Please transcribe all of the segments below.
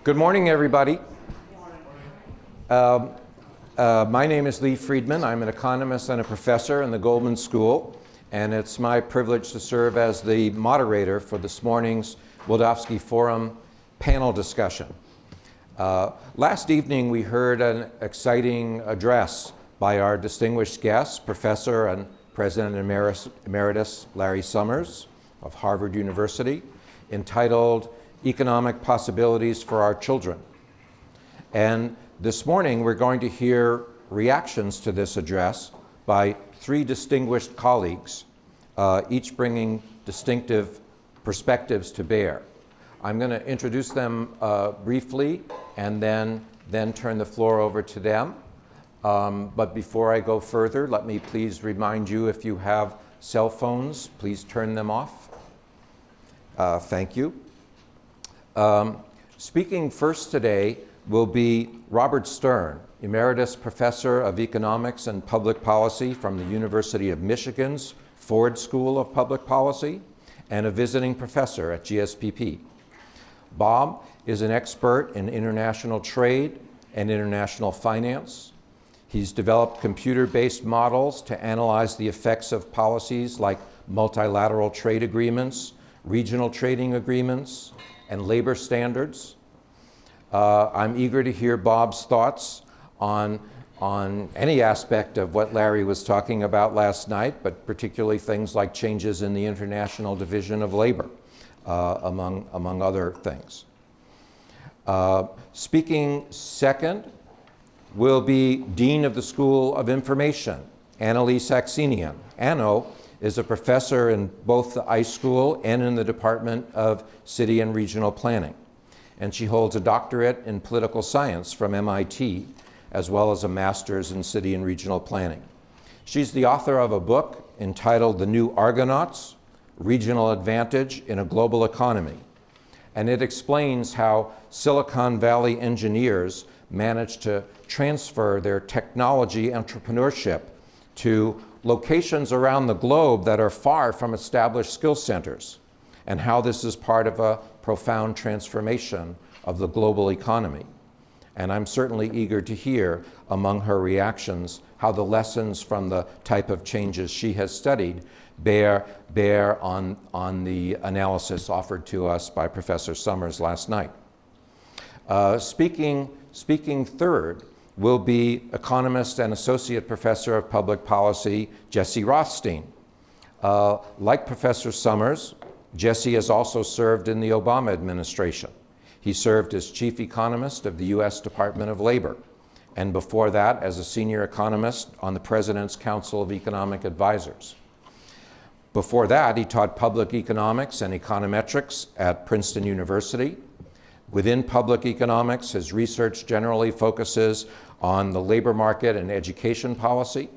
Good morning, everybody. My name is Lee Friedman. I'm an economist and a professor in the Goldman School, and it's my privilege to serve as the moderator for this morning's Wildavsky Forum panel discussion. Last evening, we heard an exciting address by our distinguished guest, Professor and President Emeritus Larry Summers of Harvard University, entitled Economic Possibilities for Our Children. And this morning, we're going to hear reactions to this address by three distinguished colleagues, each bringing distinctive perspectives to bear. I'm going to introduce them briefly and then turn the floor over to them. But before I go further, let me please remind you, if you have cell phones, please turn them off. Thank you. Speaking first today will be Robert Stern, Emeritus Professor of Economics and Public Policy from the University of Michigan's Ford School of Public Policy and a visiting professor at GSPP. Bob is an expert in international trade and international finance. He's developed computer-based models to analyze the effects of policies like multilateral trade agreements, regional trading agreements, and labor standards. I'm eager to hear Bob's thoughts on any aspect of what Larry was talking about last night, but particularly things like changes in the international division of labor, among other things. Speaking second will be Dean of the School of Information, Analee Saxenian. Anno is a professor in both the ICE School and in the Department of City and Regional Planning. And she holds a doctorate in political science from MIT, as well as a master's in city and regional planning. She's the author of a book entitled The New Argonauts, Regional Advantage in a Global Economy. And it explains how Silicon Valley engineers managed to transfer their technology entrepreneurship to locations around the globe that are far from established skill centers, and how this is part of a profound transformation of the global economy. And I'm certainly eager to hear among her reactions how the lessons from the type of changes she has studied bear on the analysis offered to us by Professor Summers last night. Speaking third will be economist and associate professor of public policy, Jesse Rothstein. Like Professor Summers, Jesse has also served in the Obama administration. He served as chief economist of the US Department of Labor, and before that as a senior economist on the President's Council of Economic Advisors. Before that, he taught public economics and econometrics at Princeton University. Within public economics, his research generally focuses on the labor market and education policy.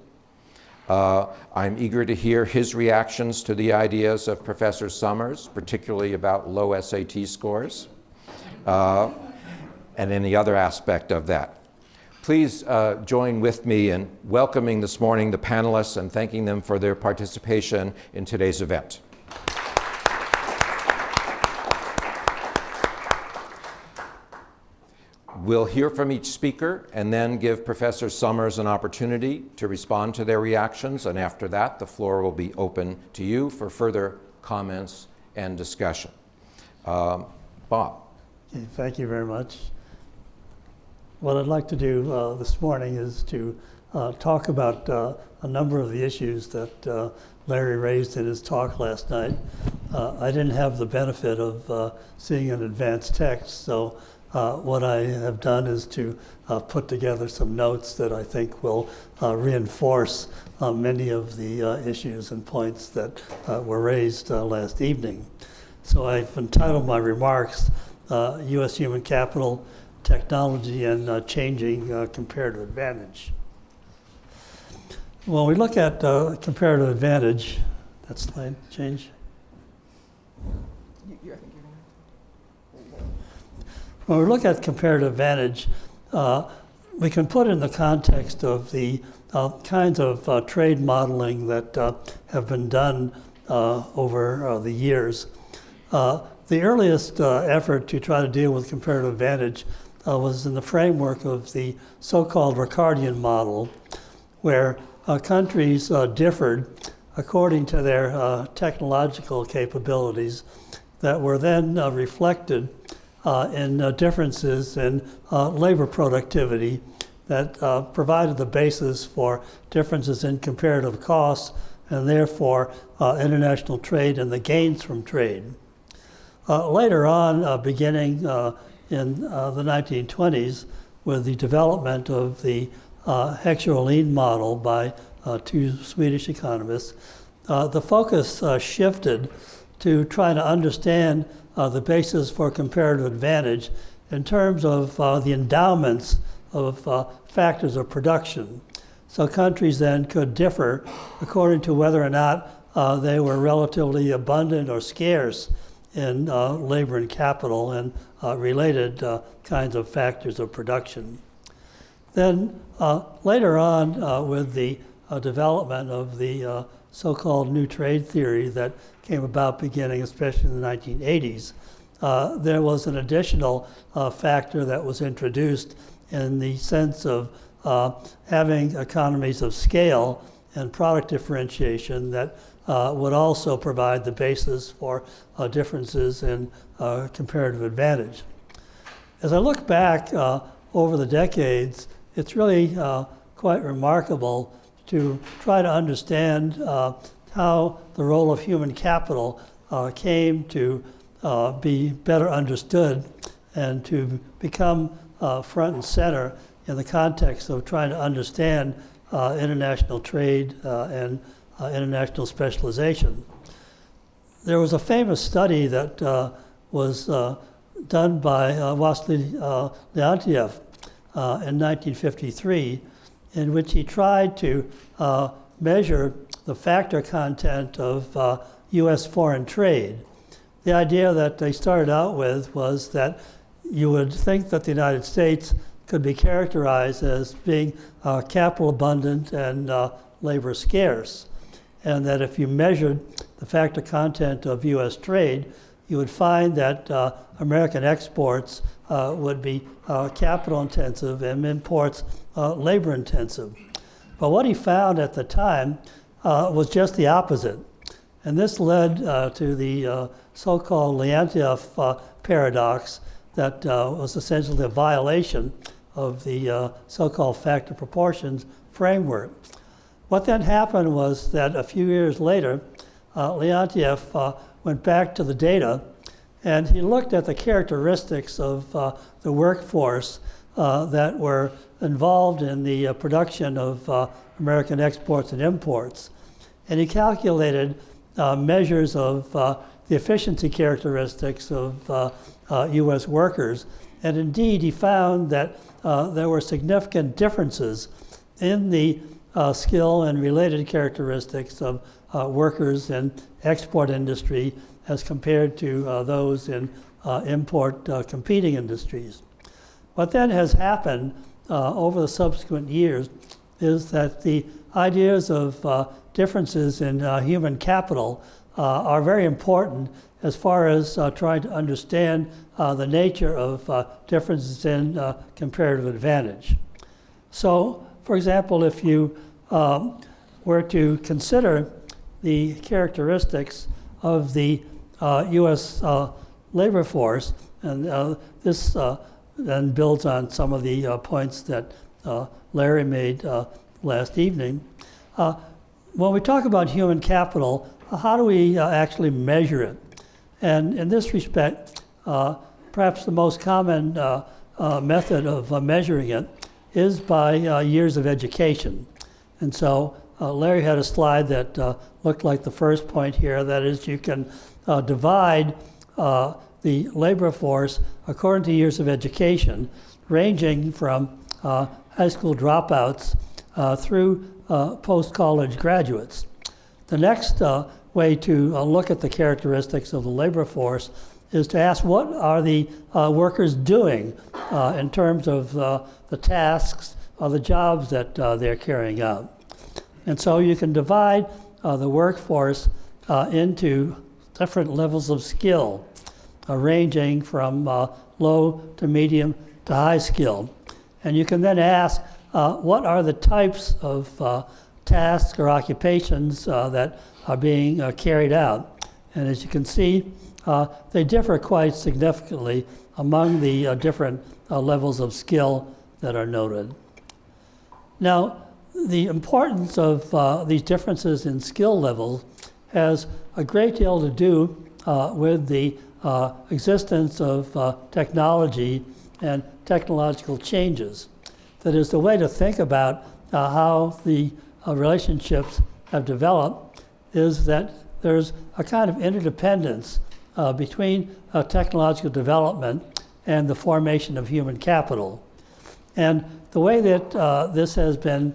I'm eager to hear his reactions to the ideas of Professor Summers, particularly about low SAT scores, and any other aspect of that. Please join with me in welcoming this morning the panelists and thanking them for their participation in today's event. We'll hear from each speaker and then give Professor Summers an opportunity to respond to their reactions, and after that, the floor will be open to you for further comments and discussion. Bob. Okay, thank you very much. What I'd like to do this morning is to talk about a number of the issues that Larry raised in his talk last night. I didn't have the benefit of seeing an advanced text, so what I have done is to put together some notes that I think will reinforce many of the issues and points that were raised last evening. So I've entitled my remarks, U.S. Human Capital, Technology, and Changing Comparative Advantage. When we look at comparative advantage, that slide change? When we look at comparative advantage, we can put it in the context of the kinds of trade modeling that have been done over the years. The earliest effort to try to deal with comparative advantage was in the framework of the so-called Ricardian model, where countries differed according to their technological capabilities that were then reflected in differences in labor productivity that provided the basis for differences in comparative costs and therefore international trade and the gains from trade. Later on, beginning in the 1920s, with the development of the Heckscher-Ohlin model by two Swedish economists, the focus shifted to trying to understand the basis for comparative advantage in terms of the endowments of factors of production. So countries then could differ according to whether or not they were relatively abundant or scarce in labor and capital and related kinds of factors of production. Then later on, with the development of the so-called new trade theory that came about beginning especially in the 1980s, there was an additional factor that was introduced in the sense of having economies of scale and product differentiation that would also provide the basis for differences in comparative advantage. As I look back over the decades, it's really quite remarkable to try to understand how the role of human capital came to be better understood and to become front and center in the context of trying to understand international trade and international specialization. There was a famous study that was done by Vasily Leontiev in 1953, in which he tried to measure the factor content of U.S. foreign trade. The idea that they started out with was that you would think that the United States could be characterized as being capital abundant and labor scarce, and that if you measured the factor content of U.S. trade, you would find that American exports would be capital intensive and imports labor intensive. But what he found at the time was just the opposite. And this led to the so-called Leontiev paradox that was essentially a violation of the so-called factor proportions framework. What then happened was that a few years later, Leontiev went back to the data and he looked at the characteristics of the workforce that were involved in the production of American exports and imports. And he calculated measures of the efficiency characteristics of U.S. workers. And indeed, he found that there were significant differences in the skill and related characteristics of workers in export industry as compared to those in import competing industries. What then has happened over the subsequent years is that the ideas of differences in human capital are very important as far as trying to understand the nature of differences in comparative advantage. So, for example, if you were to consider the characteristics of the U.S. labor force, and this then builds on some of the points that Larry made last evening. When we talk about human capital, how do we actually measure it? And in this respect, perhaps the most common method of measuring it is by years of education. And so Larry had a slide that looked like the first point here. That is, you can divide the labor force according to years of education, ranging from high school dropouts through post-college graduates. The next way to look at the characteristics of the labor force is to ask what are the workers doing in terms of the tasks or the jobs that they're carrying out. And so you can divide the workforce into different levels of skill. ranging from low to medium to high skill. And you can then ask, what are the types of tasks or occupations that are being carried out? And as you can see, they differ quite significantly among the different levels of skill that are noted. Now, the importance of these differences in skill levels has a great deal to do with the existence of technology and technological changes. That is, the way to think about how the relationships have developed is that there's a kind of interdependence between technological development and the formation of human capital. And the way that this has been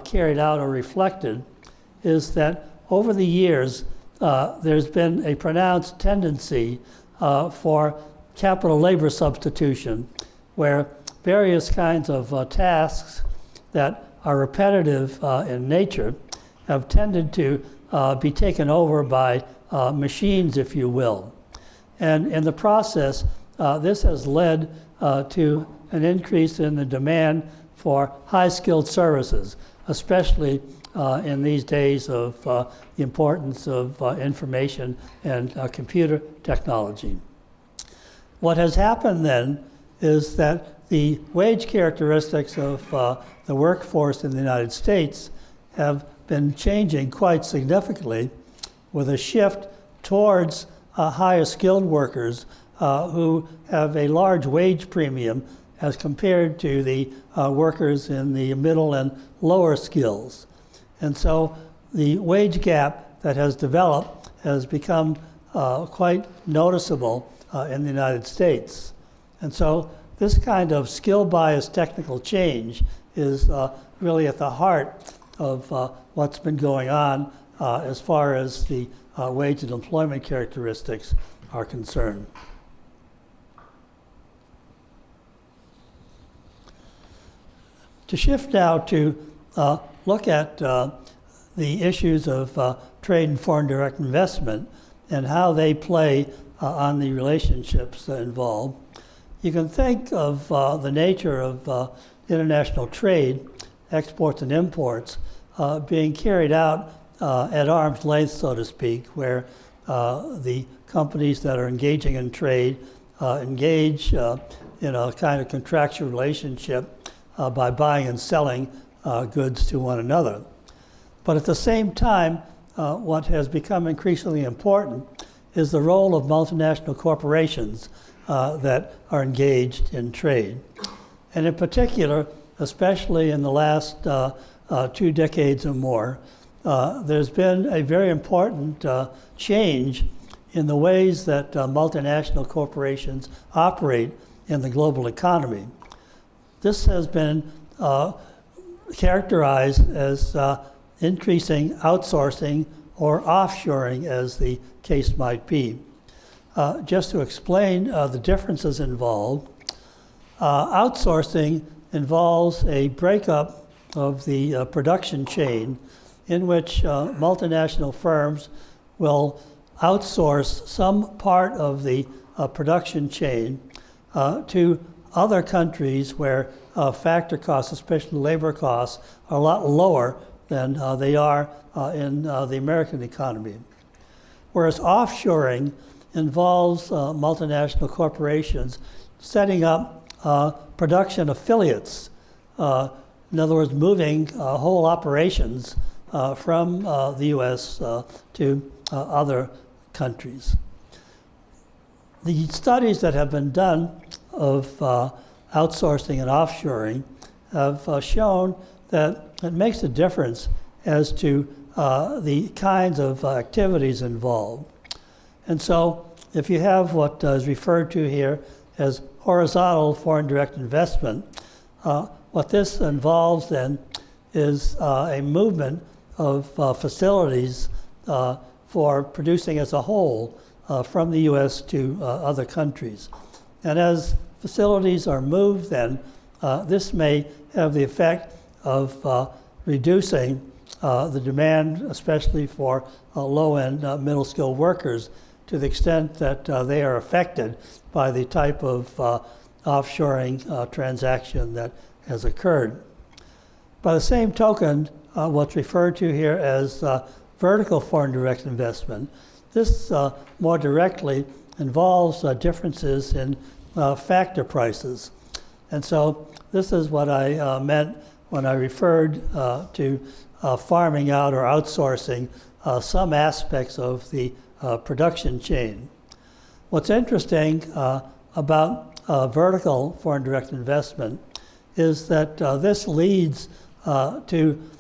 carried out or reflected is that over the years, there's been a pronounced tendency for capital-labor substitution, where various kinds of tasks that are repetitive in nature have tended to be taken over by machines, if you will. And in the process, this has led to an increase in the demand for high-skilled services, especially in these days of the importance of information and computer technology. What has happened then is that the wage characteristics of the workforce in the United States have been changing quite significantly, with a shift towards higher skilled workers who have a large wage premium as compared to the workers in the middle and lower skills. And so the wage gap that has developed has become quite noticeable in the United States. And so this kind of skill-biased technical change is really at the heart of what's been going on as far as the wage and employment characteristics are concerned. To shift now to look at the issues of trade and foreign direct investment and how they play on the relationships involved, you can think of the nature of international trade, exports and imports, being carried out at arm's length, so to speak, where the companies that are engaging in trade engage in a kind of contractual relationship by buying and selling goods to one another. But at the same time, what has become increasingly important is the role of multinational corporations that are engaged in trade. And in particular, especially in the last 2 decades or more, there's been a very important change in the ways that multinational corporations operate in the global economy. This has been characterized as increasing outsourcing or offshoring, as the case might be. Just to explain the differences involved, outsourcing involves a breakup of the production chain in which multinational firms will outsource some part of the production chain to other countries where factor costs, especially labor costs, are a lot lower than they are in the American economy. Whereas offshoring involves multinational corporations setting up production affiliates. In other words, moving whole operations from the US to other countries. The studies that have been done of outsourcing and offshoring have shown that it makes a difference as to the kinds of activities involved. And so if you have what is referred to here as horizontal foreign direct investment, what this involves then is a movement of facilities for producing as a whole from the US to other countries. And as facilities are moved then, this may have the effect of reducing the demand, especially for low-end middle-skilled workers to the extent that they are affected by the type of offshoring transaction that has occurred. By the same token, what's referred to here as vertical foreign direct investment, this more directly involves differences in factor prices. And so this is what I meant when I referred to farming out or outsourcing some aspects of the production chain. What's interesting about vertical foreign direct investment is that this leads to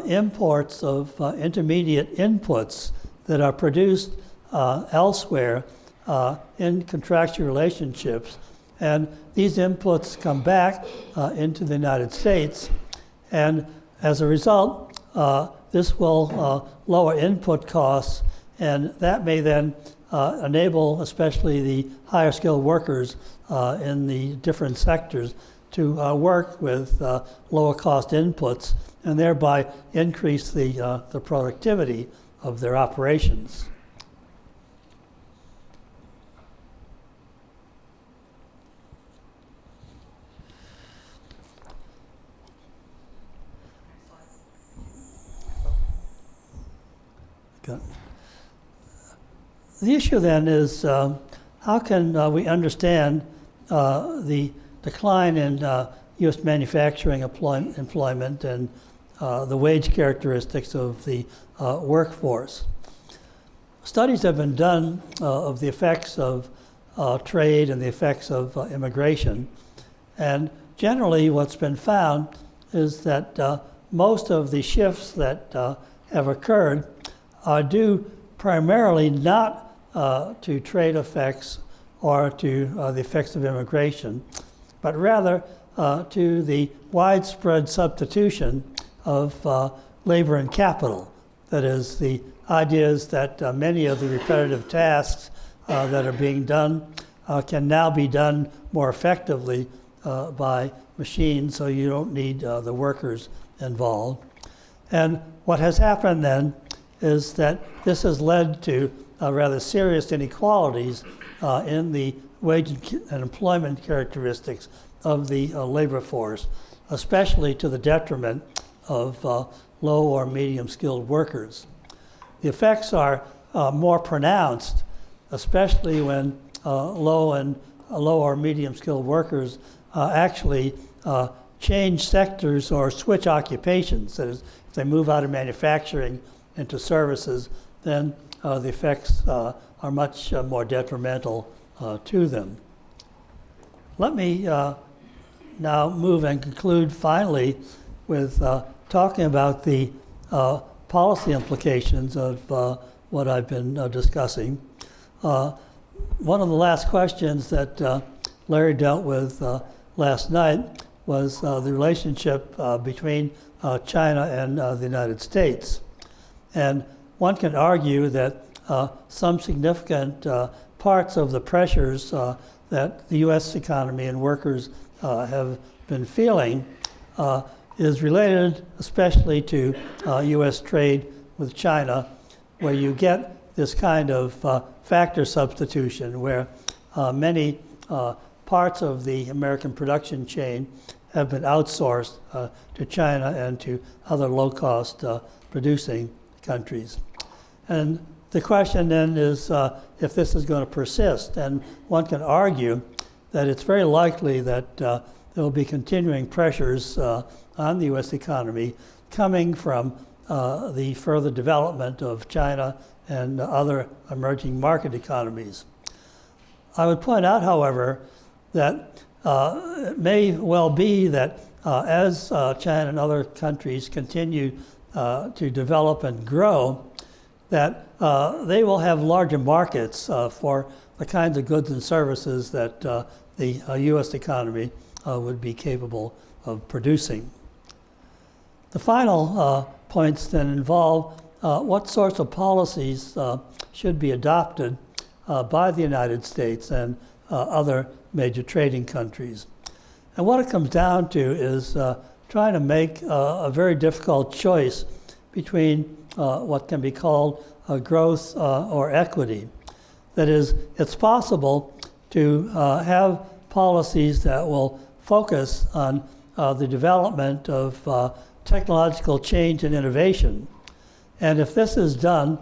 imports of intermediate inputs that are produced elsewhere in contractual relationships. And these inputs come back into the United States. And as a result, this will lower input costs, and that may then enable especially the higher skilled workers in the different sectors to work with lower cost inputs and thereby increase the productivity of their operations. Okay. The issue then is how can we understand the decline in U.S. manufacturing employment and the wage characteristics of the workforce. Studies have been done of the effects of trade and the effects of immigration, and generally what's been found is that most of the shifts that have occurred are due primarily not to trade effects or to the effects of immigration, but rather to the widespread substitution of labor and capital. That is, the idea is that many of the repetitive tasks that are being done can now be done more effectively by machines, so you don't need the workers involved. And what has happened then is that this has led to rather serious inequalities in the wage and employment characteristics of the labor force, especially to the detriment of low or medium skilled workers. The effects are more pronounced, especially when low or medium skilled workers actually change sectors or switch occupations. That is, if they move out of manufacturing into services, then the effects are much more detrimental to them. Let me now move and conclude finally with talking about the policy implications of what I've been discussing. One of the last questions that Larry dealt with last night was the relationship between China and the United States. And one can argue that some significant parts of the pressures that the U.S. economy and workers have been feeling is related especially to U.S. trade with China, where you get this kind of factor substitution, where many parts of the American production chain have been outsourced to China and to other low-cost producing countries. And the question then is if this is going to persist. And one can argue that it's very likely that there will be continuing pressures on the U.S. economy coming from the further development of China and other emerging market economies. I would point out, however, that it may well be that as China and other countries continue to develop and grow, that they will have larger markets for the kinds of goods and services that the U.S. economy would be capable of producing. The final points then involve what sorts of policies should be adopted by the United States and other major trading countries. And what it comes down to is trying to make a very difficult choice between what can be called growth or equity. That is, it's possible to have policies that will focus on the development of technological change and innovation. And if this is done,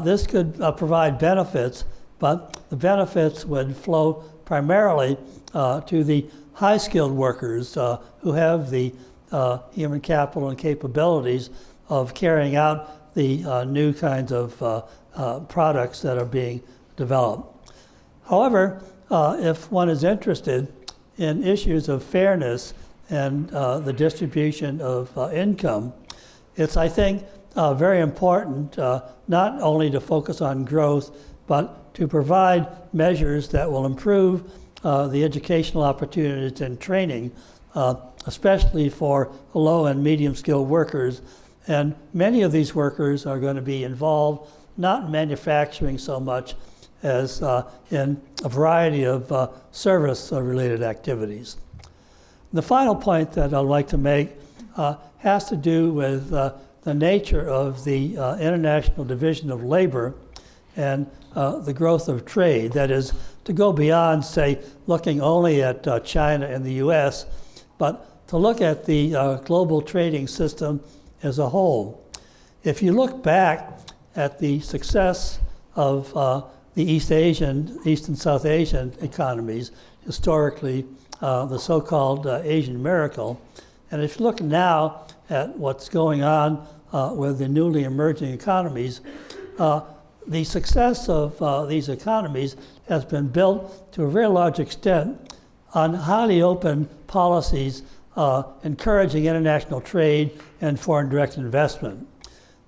this could provide benefits, but the benefits would flow primarily to the high-skilled workers who have the human capital and capabilities of carrying out the new kinds of products that are being developed. However, if one is interested in issues of fairness and the distribution of income, it's, I think, very important not only to focus on growth, but to provide measures that will improve the educational opportunities and training, especially for low and medium skilled workers. And many of these workers are going to be involved not in manufacturing so much as in a variety of service-related activities. The final point that I'd like to make has to do with the nature of the International Division of Labor and the growth of trade. That is, to go beyond, say, looking only at China and the US, but to look at the global trading system as a whole. If you look back at the success of the East and South Asian economies, historically the so-called Asian miracle, and if you look now at what's going on with the newly emerging economies, the success of these economies has been built to a very large extent on highly open policies encouraging international trade and foreign direct investment.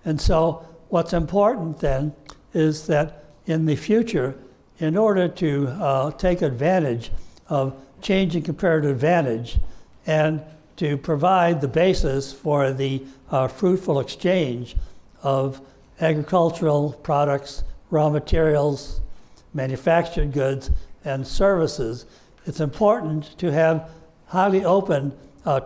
And so what's important then is that in the future, in order to take advantage of changing comparative advantage and to provide the basis for the fruitful exchange of agricultural products, raw materials, manufactured goods, and services, it's important to have highly open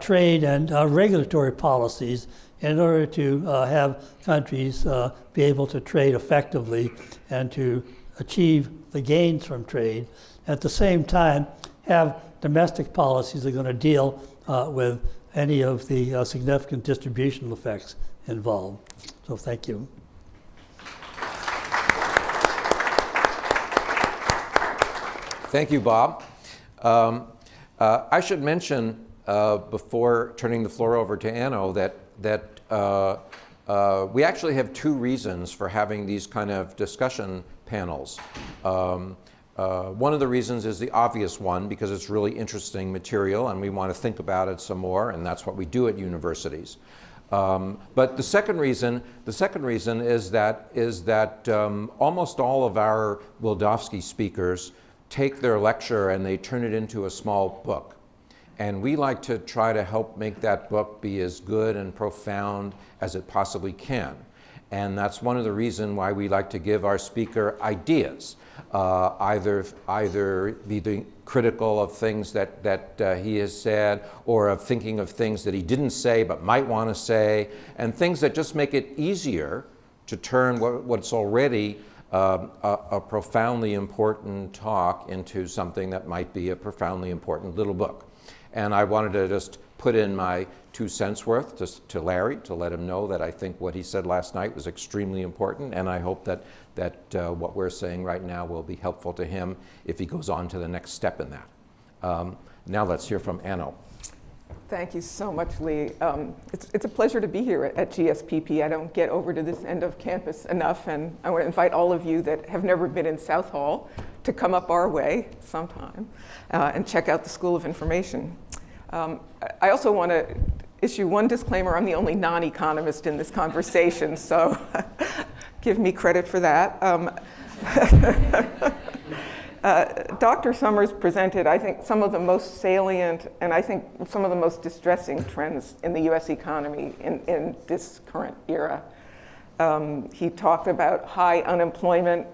trade and regulatory policies in order to have countries be able to trade effectively and to achieve the gains from trade. At the same time, have domestic policies that are going to deal with any of the significant distributional effects involved. So thank you. Thank you, Bob. I should mention before turning the floor over to Anno that we actually have two reasons for having these kind of discussion panels. One of the reasons is the obvious one, because it's really interesting material and we want to think about it some more, and that's what we do at universities. But the second reason is that almost all of our Wildavsky speakers take their lecture and they turn it into a small book. And we like to try to help make that book be as good and profound as it possibly can. And that's one of the reasons why we like to give our speaker ideas, either being critical of things that he has said, or of thinking of things that he didn't say but might want to say, and things that just make it easier to turn what's already a profoundly important talk into something that might be a profoundly important little book. And I wanted to just put in my 2 cents worth just to Larry to let him know that I think what he said last night was extremely important, and I hope that what we're saying right now will be helpful to him if he goes on to the next step in that. Now let's hear from Anno. Thank you so much, Lee. It's a pleasure to be here at GSPP. I don't get over to this end of campus enough, and I want to invite all of you that have never been in South Hall to come up our way sometime and check out the School of Information. I also want to issue one disclaimer. I'm the only non-economist in this conversation, so give me credit for that. Dr. Summers presented, I think, some of the most salient and I think some of the most distressing trends in the US economy in this current era. He talked about high unemployment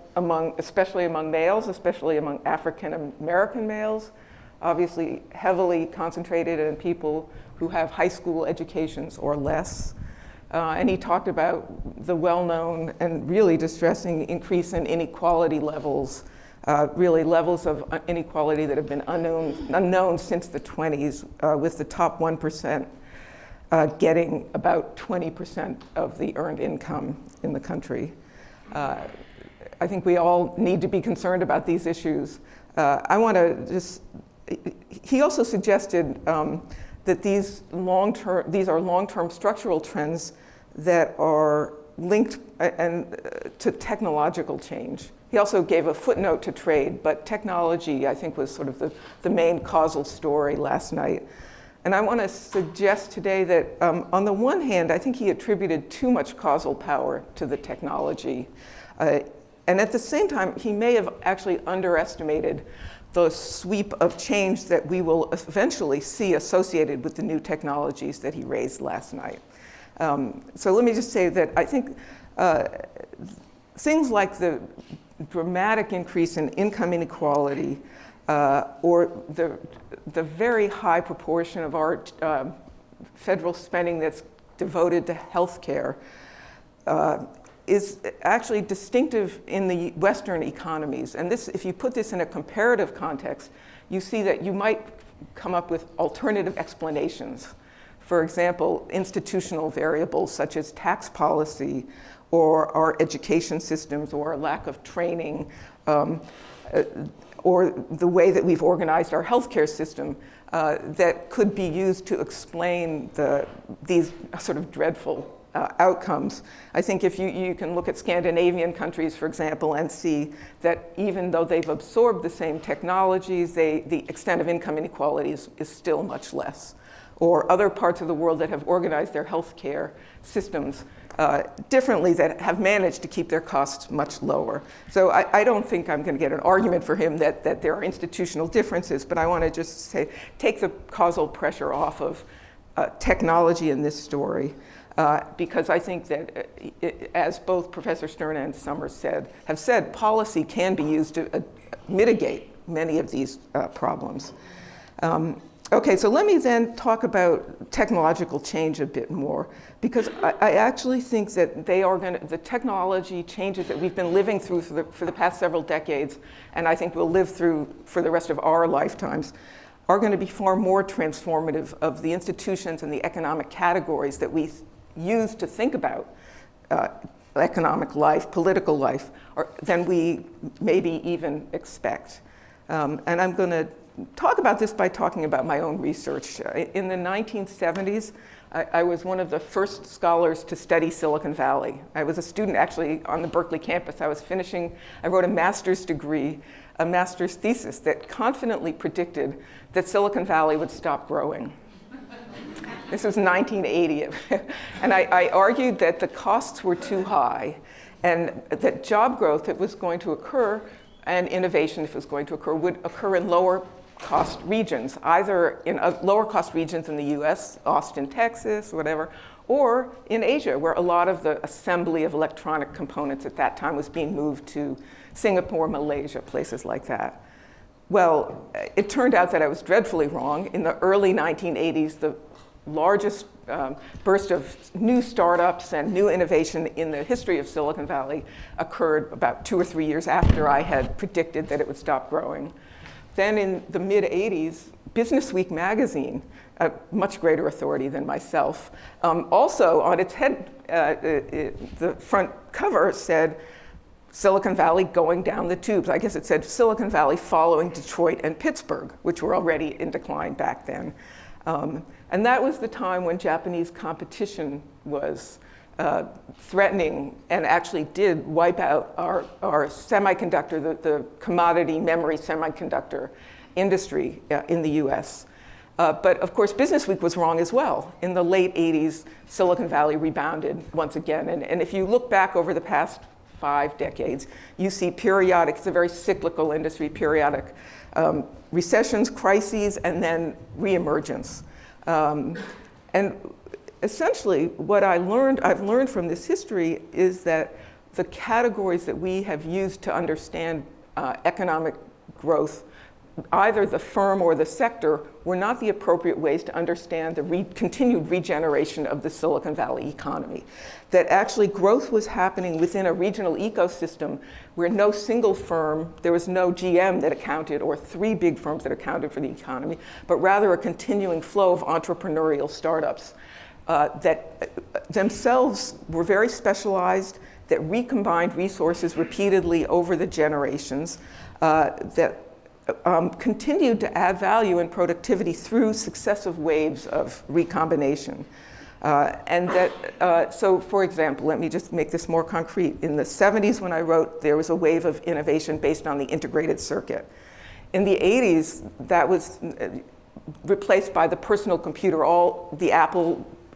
especially among males, especially among African American males, obviously heavily concentrated in people who have high school educations or less. And he talked about the well-known and really distressing increase in inequality levels, really levels of inequality that have been unknown since the 20s, with the top 1% getting about 20% of the earned income in the country. I think we all need to be concerned about these issues. I want to just, he also suggested that these are long-term structural trends that are linked to technological change. He also gave a footnote to trade, but technology, I think, was sort of the main causal story last night. And I want to suggest today that on the one hand, I think he attributed too much causal power to the technology. And at the same time, he may have actually underestimated the sweep of change that we will eventually see associated with the new technologies that he raised last night. So let me just say that I think things like the dramatic increase in income inequality or the very high proportion of our federal spending that's devoted to healthcare is actually distinctive in the Western economies. And this, if you put this in a comparative context, you see that you might come up with alternative explanations. For example, institutional variables such as tax policy or our education systems or our lack of training or the way that we've organized our healthcare system that could be used to explain these sort of dreadful outcomes. I think if you can look at Scandinavian countries, for example, and see that even though they've absorbed the same technologies, the extent of income inequality is still much less. Or other parts of the world that have organized their healthcare systems differently that have managed to keep their costs much lower. So I don't think I'm going to get an argument for him that there are institutional differences, but I want to just say, take the causal pressure off of technology in this story. Because I think that, as both Professor Stern and Summers have said, policy can be used to mitigate many of these problems. Okay, so let me then talk about technological change a bit more, because I actually think that the technology changes that we've been living through for the past several decades, and I think we'll live through for the rest of our lifetimes, are going to be far more transformative of the institutions and the economic categories that we use to think about economic life, political life, than we maybe even expect. And I'm going to talk about this by talking about my own research. In the 1970s, I was one of the first scholars to study Silicon Valley. I was a student actually on the Berkeley campus. I wrote a master's degree, a master's thesis that confidently predicted that Silicon Valley would stop growing. This was 1980. And I argued that the costs were too high and that job growth, if it was going to occur, and innovation, if it was going to occur, would occur in lower cost regions, either in lower cost regions in the US, Austin, Texas, whatever, or in Asia, where a lot of the assembly of electronic components at that time was being moved to Singapore, Malaysia, places like that. Well, it turned out that I was dreadfully wrong. In the early 1980s, the largest burst of new startups and new innovation in the history of Silicon Valley occurred about 2 or 3 years after I had predicted that it would stop growing. Then in the mid-80s, Business Week magazine, a much greater authority than myself, also on its head, the front cover said, Silicon Valley going down the tubes. I guess it said Silicon Valley following Detroit and Pittsburgh, which were already in decline back then. And that was the time when Japanese competition was threatening and actually did wipe out our semiconductor, the commodity memory semiconductor industry in the US. But of course, Business Week was wrong as well. In the late 80s, Silicon Valley rebounded once again. And if you look back over the past 5 decades, you see periodic, it's a very cyclical industry, periodic recessions, crises, and then reemergence. And essentially, what I've learned from this history is that the categories that we have used to understand economic growth either the firm or the sector were not the appropriate ways to understand the continued regeneration of the Silicon Valley economy. That actually growth was happening within a regional ecosystem where no single firm, there was no GM that accounted, or 3 big firms that accounted for the economy, but rather a continuing flow of entrepreneurial startups that themselves were very specialized, that recombined resources repeatedly over the generations, that continued to add value and productivity through successive waves of recombination. And that, so for example, let me just make this more concrete. In the 70s when I wrote, there was a wave of innovation based on the integrated circuit. In the 80s, that was replaced by the personal computer, all the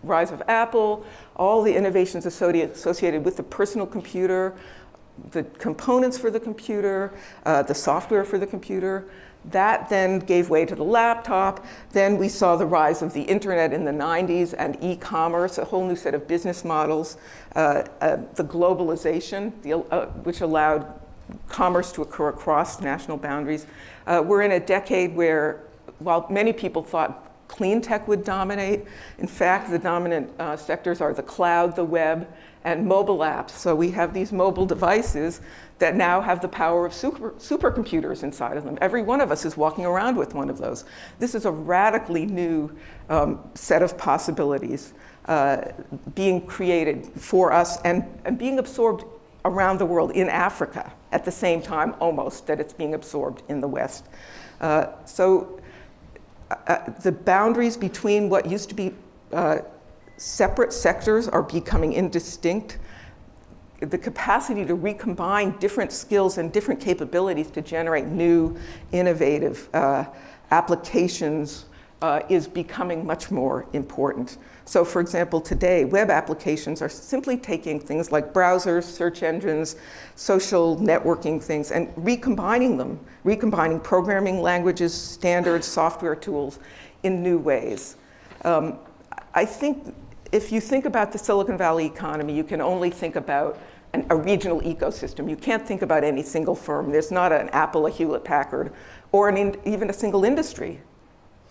rise of Apple, all the innovations associated with the personal computer, the components for the computer, the software for the computer. That then gave way to the laptop. Then we saw the rise of the internet in the 90s and e-commerce, a whole new set of business models, the globalization, which allowed commerce to occur across national boundaries. We're in a decade where, while many people thought clean tech would dominate, in fact, the dominant sectors are the cloud, the web, and mobile apps. So we have these mobile devices that now have the power of supercomputers inside of them. Every one of us is walking around with one of those. This is a radically new set of possibilities being created for us and being absorbed around the world, in Africa, at the same time almost that it's being absorbed in the West. So the boundaries between what used to be separate sectors are becoming indistinct. The capacity to recombine different skills and different capabilities to generate new, innovative applications is becoming much more important. So for example, today, web applications are simply taking things like browsers, search engines, social networking things, and recombining them, recombining programming languages, standards, software tools in new ways. I think if you think about the Silicon Valley economy, you can only think about a regional ecosystem. You can't think about any single firm. There's not an Apple, a Hewlett-Packard, or even a single industry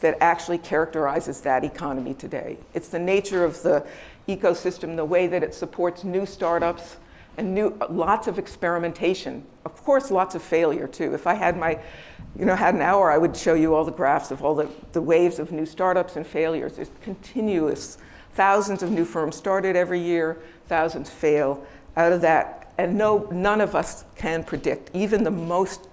that actually characterizes that economy today. It's the nature of the ecosystem, the way that it supports new startups and lots of experimentation. Of course, lots of failure too. If I had had an hour, I would show you all the graphs of all the waves of new startups and failures. There's continuous, thousands of new firms started every year, thousands fail. Out of that, and none of us can predict, even the most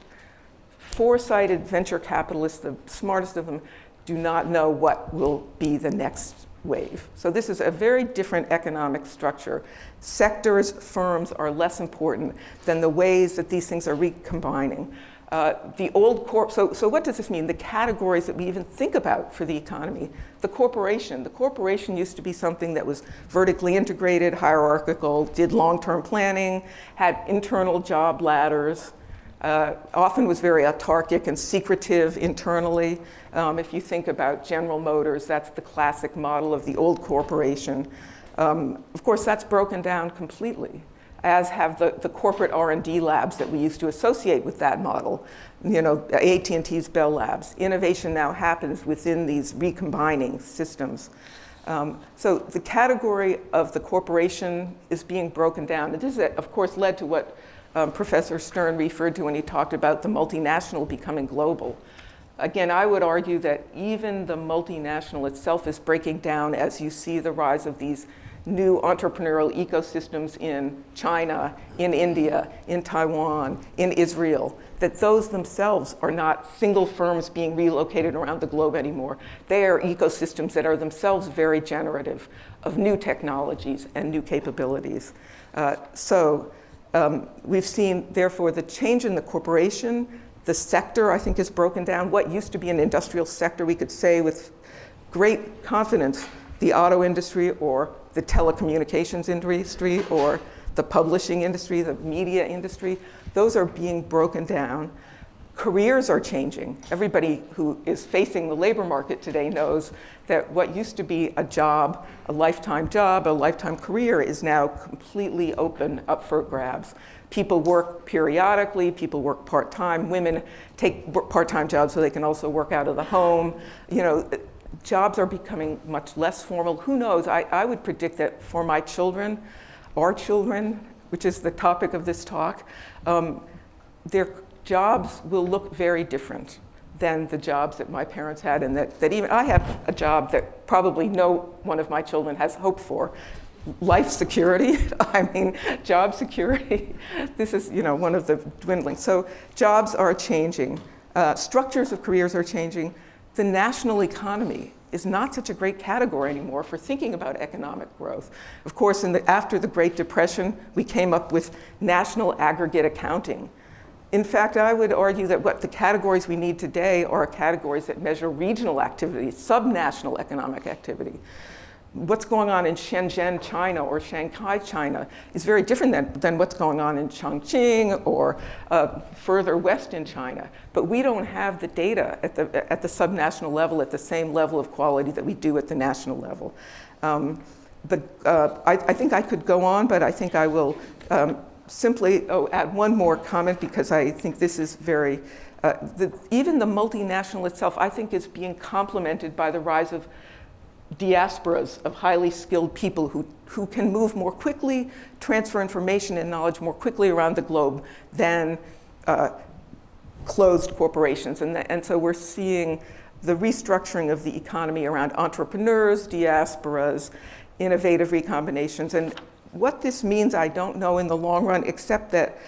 foresighted venture capitalists, the smartest of them, do not know what will be the next wave. So this is a very different economic structure. Sectors, firms are less important than the ways that these things are recombining. So what does this mean? The categories that we even think about for the economy. The corporation used to be something that was vertically integrated, hierarchical, did long-term planning, had internal job ladders, often was very autarkic and secretive internally. If you think about General Motors, that's the classic model of the old corporation. Of course, that's broken down completely, as have the corporate R&D labs that we used to associate with that model. AT&T's Bell Labs. Innovation now happens within these recombining systems. So the category of the corporation is being broken down. And this, of course, led to what Professor Stern referred to when he talked about the multinational becoming global. Again, I would argue that even the multinational itself is breaking down as you see the rise of these new entrepreneurial ecosystems in China, in India, in Taiwan, in Israel, that those themselves are not single firms being relocated around the globe anymore. They are ecosystems that are themselves very generative of new technologies and new capabilities. We've seen, therefore, the change in the corporation. The sector, I think, is broken down. What used to be an industrial sector, we could say with great confidence, the auto industry or the telecommunications industry or the publishing industry, the media industry, those are being broken down. Careers are changing. Everybody who is facing the labor market today knows that what used to be a job, a lifetime career, is now completely open up for grabs. People work periodically, people work part-time. Women take part-time jobs so they can also work out of the home. You know, jobs are becoming much less formal. Who knows? I would predict that for my children, our children, which is the topic of this talk, their jobs will look very different than the jobs that my parents had, and that even I have a job that probably no one of my children has hoped for. Life security, I mean, job security. This is, you know, one of the dwindling. So jobs are changing. Structures of careers are changing. The national economy is not such a great category anymore for thinking about economic growth. Of course, after the Great Depression, we came up with national aggregate accounting. In fact, I would argue that what the categories we need today are categories that measure regional activity, subnational economic activity. What's going on in Shenzhen, China, or Shanghai, China, is very different than what's going on in Chongqing or further west in China. But we don't have the data at the subnational level at the same level of quality that we do at the national level. I think I could go on, but I think I will simply add one more comment, because I think this is very, even the multinational itself, I think, is being complemented by the rise of diasporas of highly skilled people who can move more quickly, transfer information and knowledge more quickly around the globe than closed corporations. And so we're seeing the restructuring of the economy around entrepreneurs, diasporas, innovative recombinations. And what this means, I don't know in the long run, except that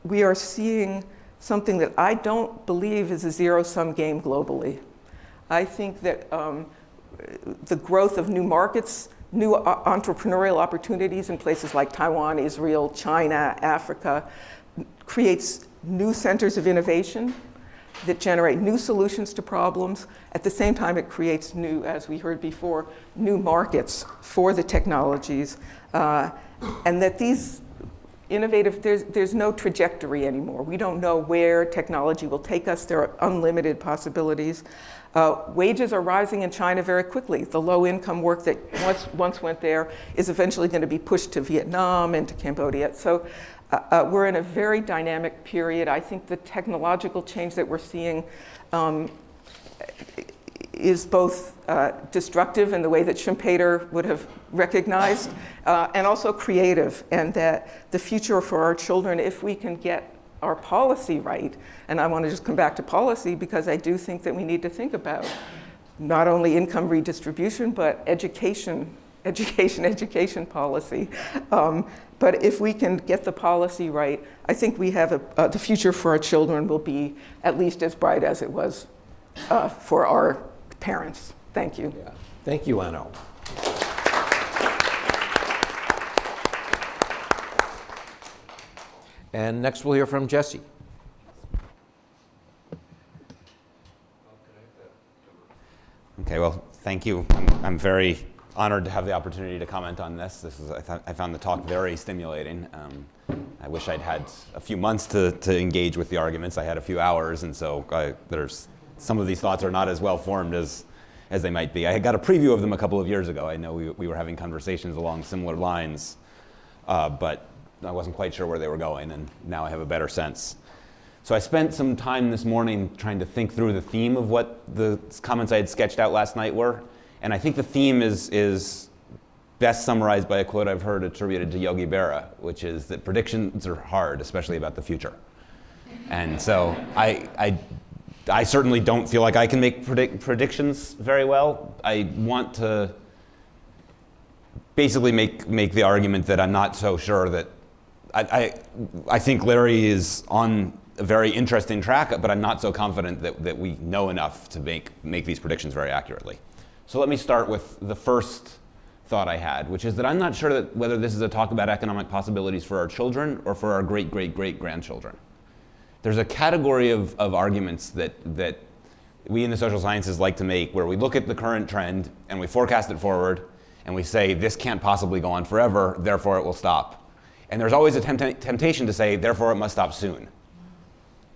we are seeing something that I don't believe is a zero-sum game globally. I think that the growth of new markets, new entrepreneurial opportunities in places like Taiwan, Israel, China, Africa, creates new centers of innovation that generate new solutions to problems. At the same time, it creates new, as we heard before, new markets for the technologies. And that these innovative, there's no trajectory anymore. We don't know where technology will take us. There are unlimited possibilities. Wages are rising in China very quickly. The low-income work that once went there is eventually going to be pushed to Vietnam and to Cambodia. So we're in a very dynamic period. I think the technological change that we're seeing is both destructive in the way that Schumpeter would have recognized, and also creative, and that the future for our children, if we can get our policy right, and I want to just come back to policy because I do think that we need to think about not only income redistribution, but education policy. But if we can get the policy right, I think we have the future for our children will be at least as bright as it was for our parents. Thank you. Yeah. Thank you, Anno. And next we'll hear from Jesse. Okay, well, thank you. I'm very honored to have the opportunity to comment on this. I found the talk very stimulating. I wish I'd had a few months to engage with the arguments. I had a few hours, and so there's some of these thoughts are not as well formed as they might be. I got a preview of them a couple of years ago. I know we were having conversations along similar lines, but I wasn't quite sure where they were going, and now I have a better sense. So I spent some time this morning trying to think through the theme of what the comments I had sketched out last night were, and I think the theme is best summarized by a quote I've heard attributed to Yogi Berra, which is that predictions are hard, especially about the future. And so I certainly don't feel like I can make predictions very well. I want to basically make the argument that I'm not so sure that I think Larry is on a very interesting track, but I'm not so confident that we know enough to make these predictions very accurately. So let me start with the first thought I had, which is that I'm not sure that whether this is a talk about economic possibilities for our children or for our great-great-great-grandchildren. There's a category of arguments that we in the social sciences like to make where we look at the current trend and we forecast it forward and we say this can't possibly go on forever, therefore it will stop. And there's always a temptation to say, therefore it must stop soon.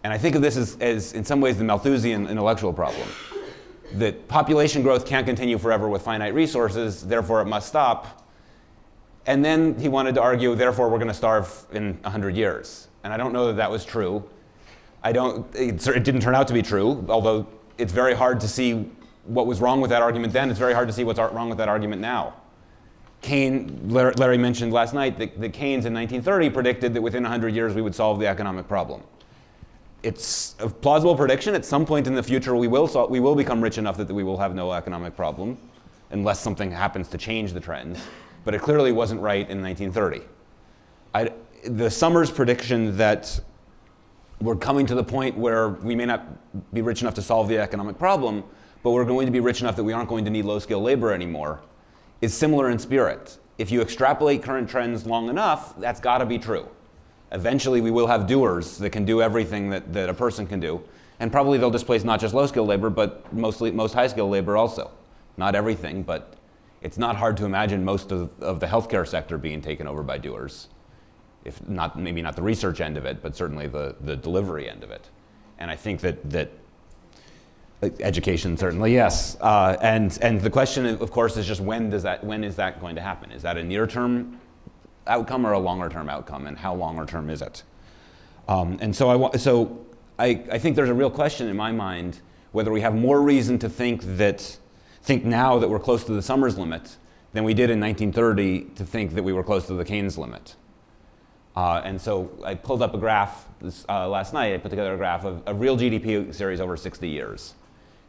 And I think of this as in some ways the Malthusian intellectual problem, that population growth can't continue forever with finite resources, therefore it must stop. And then he wanted to argue, therefore we're going to starve in 100 years. And I don't know that that was true. It didn't turn out to be true, although it's very hard to see what was wrong with that argument then. It's very hard to see what's wrong with that argument now. Larry mentioned last night that Keynes in 1930 predicted that within 100 years we would solve the economic problem. It's a plausible prediction. At some point in the future we will become rich enough that we will have no economic problem, unless something happens to change the trends. But it clearly wasn't right in 1930. The Summers prediction that we're coming to the point where we may not be rich enough to solve the economic problem, but we're going to be rich enough that we aren't going to need low-skilled labor anymore, is similar in spirit. If you extrapolate current trends long enough, that's got to be true. Eventually we will have doers that can do everything that a person can do, and probably they'll displace not just low-skilled labor, but most high-skilled labor also. Not everything, but it's not hard to imagine most of the healthcare sector being taken over by doers. If not, maybe not the research end of it, but certainly the delivery end of it. And I think that education, certainly, yes. And the question, of course, is just when is that going to happen? Is that a near-term outcome or a longer-term outcome, and how longer-term is it? And so I think there's a real question in my mind whether we have more reason to think now that we're close to the Summers limit than we did in 1930 to think that we were close to the Keynes limit. And so I pulled up a graph last night. I put together a graph of real GDP series over 60 years.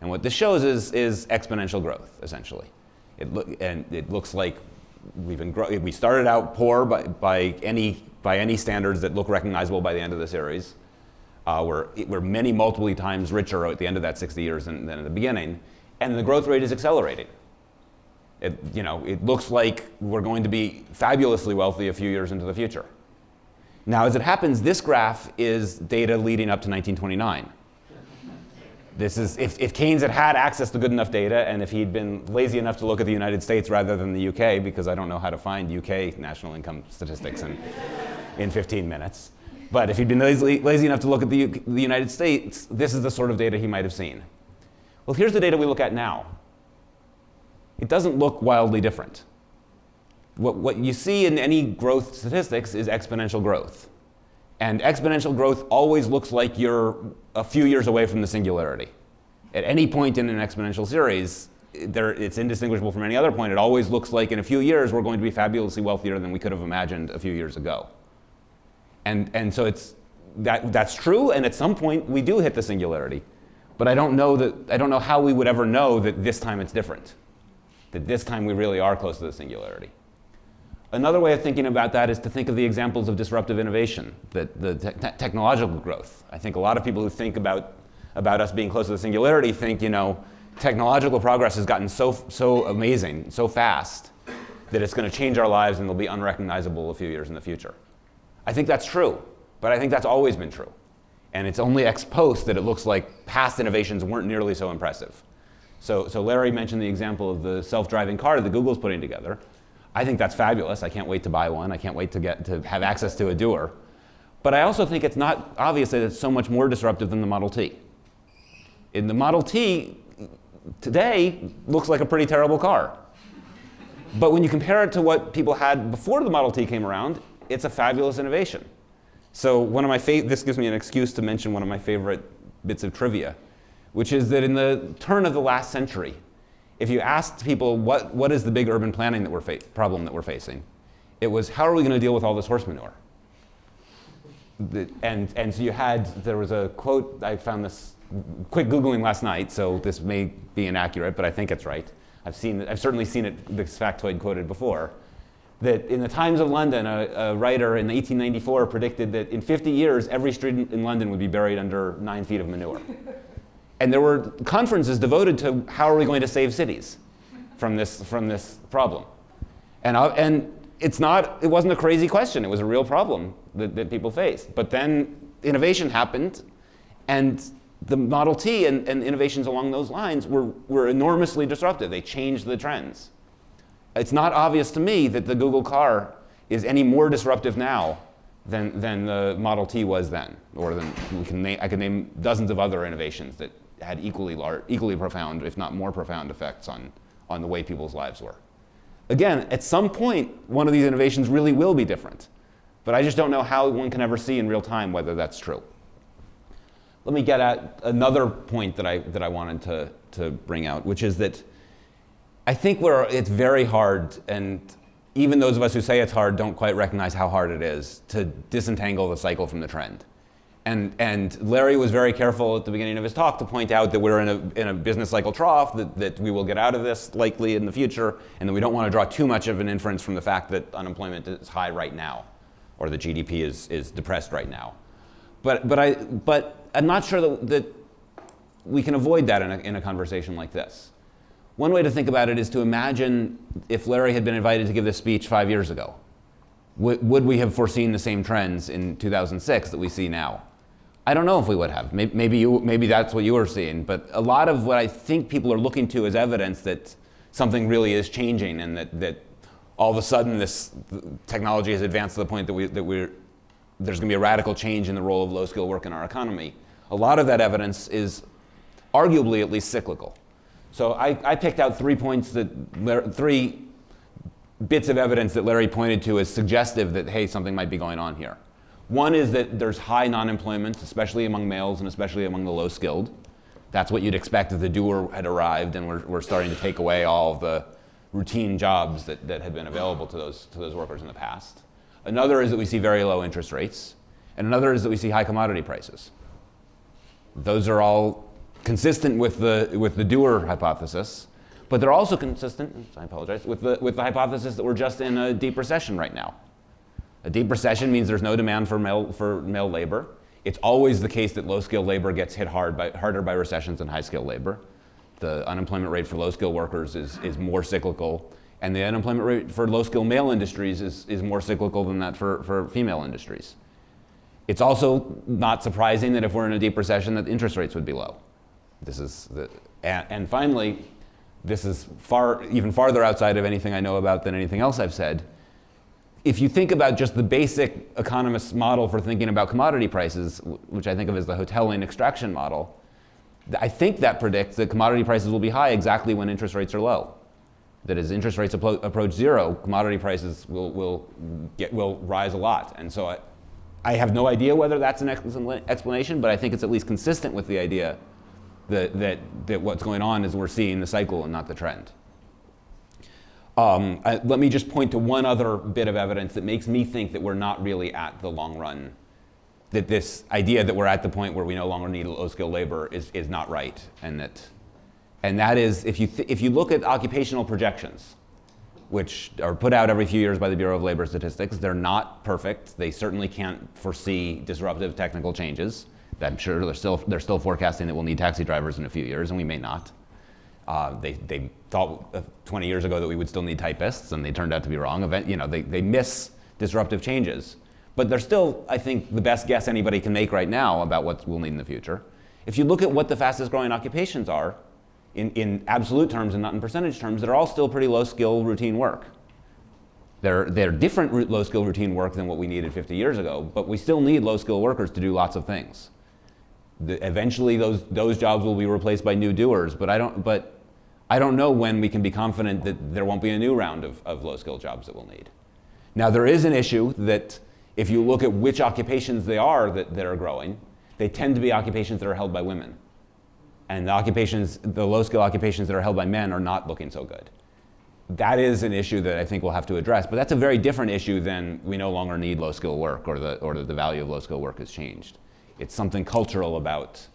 And what this shows is exponential growth, essentially. It looks like we started out poor by any standards that look recognizable by the end of the series. We're many multiple times richer at the end of that 60 years than at the beginning. And the growth rate is accelerating. It looks like we're going to be fabulously wealthy a few years into the future. Now, as it happens, this graph is data leading up to 1929. This is if Keynes had access to good enough data, and if he'd been lazy enough to look at the United States rather than the UK, because I don't know how to find UK national income statistics in 15 minutes. But if he'd been lazy enough to look at the United States, this is the sort of data he might have seen. Well, here's the data we look at now. It doesn't look wildly different. What you see in any growth statistics is exponential growth. And exponential growth always looks like you're a few years away from the singularity. At any point in an exponential series, it's indistinguishable from any other point. It always looks like in a few years we're going to be fabulously wealthier than we could have imagined a few years ago. And so that's true, and at some point we do hit the singularity. But I don't know how we would ever know that this time it's different. That this time we really are close to the singularity. Another way of thinking about that is to think of the examples of disruptive innovation, the technological growth. I think a lot of people who think about us being close to the singularity think, technological progress has gotten so amazing, so fast, that it's going to change our lives and they'll be unrecognizable a few years in the future. I think that's true, but I think that's always been true. And it's only ex post that it looks like past innovations weren't nearly so impressive. So Larry mentioned the example of the self-driving car that Google's putting together. I think that's fabulous. I can't wait to buy one. I can't wait to have access to a doer. But I also think it's not obvious that it's so much more disruptive than the Model T. In the Model T today looks like a pretty terrible car. But when you compare it to what people had before the Model T came around, it's a fabulous innovation. So this gives me an excuse to mention one of my favorite bits of trivia, which is that in the turn of the last century, if you asked people what is the big urban planning problem that we're facing, it was how are we going to deal with all this horse manure? And so there was a quote, I found this quick Googling last night, so this may be inaccurate, but I think it's right. I've certainly seen this factoid quoted before, that in the Times of London, a writer in 1894 predicted that in 50 years, every street in London would be buried under 9 feet of manure. And there were conferences devoted to how are we going to save cities from this problem. And it wasn't a crazy question. It was a real problem that people faced. But then innovation happened, and the Model T and innovations along those lines were enormously disruptive. They changed the trends. It's not obvious to me that the Google car is any more disruptive now than the Model T was then, or than I can name dozens of other innovations that had equally profound, if not more profound, effects on the way people's lives were. Again, at some point, one of these innovations really will be different, but I just don't know how one can ever see in real time whether that's true. Let me get at another point that I wanted to bring out, which is that I think it's very hard, and even those of us who say it's hard don't quite recognize how hard it is to disentangle the cycle from the trend. And Larry was very careful at the beginning of his talk to point out that we're in a business cycle trough, that we will get out of this likely in the future, and that we don't want to draw too much of an inference from the fact that unemployment is high right now, or the GDP is depressed right now. But I'm not sure that we can avoid that in a conversation like this. One way to think about it is to imagine if Larry had been invited to give this speech 5 years ago. Would we have foreseen the same trends in 2006 that we see now? I don't know if we would have. Maybe that's what you were seeing. But a lot of what I think people are looking to as evidence that something really is changing, and that all of a sudden this technology has advanced to the point that there's going to be a radical change in the role of low-skill work in our economy. A lot of that evidence is arguably at least cyclical. So I picked out 3 bits of evidence that Larry pointed to as suggestive that, hey, something might be going on here. One is that there's high non-employment, especially among males and especially among the low-skilled. That's what you'd expect if the doer had arrived and we're starting to take away all of the routine jobs that had been available to those workers in the past. Another is that we see very low interest rates. And another is that we see high commodity prices. Those are all consistent with the doer hypothesis, but they're also consistent, I apologize, with the hypothesis that we're just in a deep recession right now. A deep recession means there's no demand for male labor. It's always the case that low-skilled labor gets hit harder by recessions than high-skilled labor. The unemployment rate for low-skilled workers is more cyclical, and the unemployment rate for low-skilled male industries is more cyclical than that for female industries. It's also not surprising that if we're in a deep recession that interest rates would be low. And finally, this is even farther outside of anything I know about than anything else I've said. If you think about just the basic economist's model for thinking about commodity prices, which I think of as the Hotelling extraction model, I think that predicts that commodity prices will be high exactly when interest rates are low. That as interest rates approach zero, commodity prices will rise a lot. And so I have no idea whether that's an explanation, but I think it's at least consistent with the idea that what's going on is we're seeing the cycle and not the trend. Let me just point to one other bit of evidence that makes me think that we're not really at the long run, that this idea that we're at the point where we no longer need low-skilled labor is not right, and that is if you look at occupational projections, which are put out every few years by the Bureau of Labor Statistics, they're not perfect. They certainly can't foresee disruptive technical changes. I'm sure they're still forecasting that we'll need taxi drivers in a few years, and we may not. They thought 20 years ago that we would still need typists, and they turned out to be wrong. They miss disruptive changes. But they're still, I think, the best guess anybody can make right now about what we'll need in the future. If you look at what the fastest growing occupations are, in absolute terms and not in percentage terms, they're all still pretty low-skill routine work. They're different low-skill routine work than what we needed 50 years ago, but we still need low-skill workers to do lots of things. Eventually, those jobs will be replaced by new doers, but I don't know when we can be confident that there won't be a new round of low-skill jobs that we'll need. Now, there is an issue that if you look at which occupations they are that are growing, they tend to be occupations that are held by women. And the low-skill occupations that are held by men are not looking so good. That is an issue that I think we'll have to address, but that's a very different issue than we no longer need low-skill work or the value of low-skill work has changed. It's something cultural about,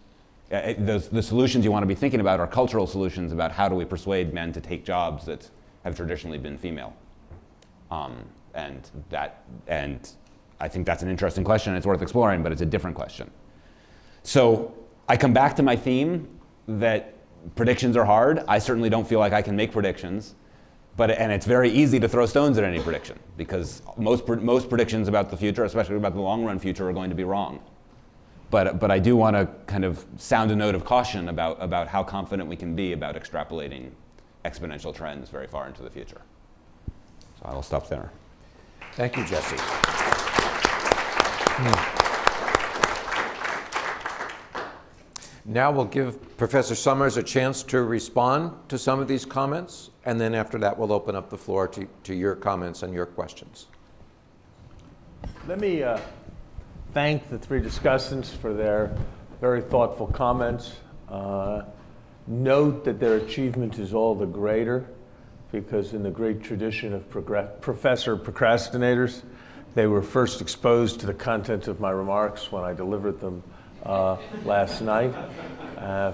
the solutions you want to be thinking about are cultural solutions about how do we persuade men to take jobs that have traditionally been female. And I think that's an interesting question, it's worth exploring, but it's a different question. So I come back to my theme that predictions are hard. I certainly don't feel like I can make predictions, and it's very easy to throw stones at any prediction because most predictions about the future, especially about the long run future, are going to be wrong. But I do want to kind of sound a note of caution about how confident we can be about extrapolating exponential trends very far into the future. So I will stop there. Thank you, Jesse. Now we'll give Professor Summers a chance to respond to some of these comments, and then after that we'll open up the floor to your comments and your questions. Let me thank the three discussants for their very thoughtful comments. Note that their achievement is all the greater because in the great tradition of professor procrastinators, they were first exposed to the content of my remarks when I delivered them last night,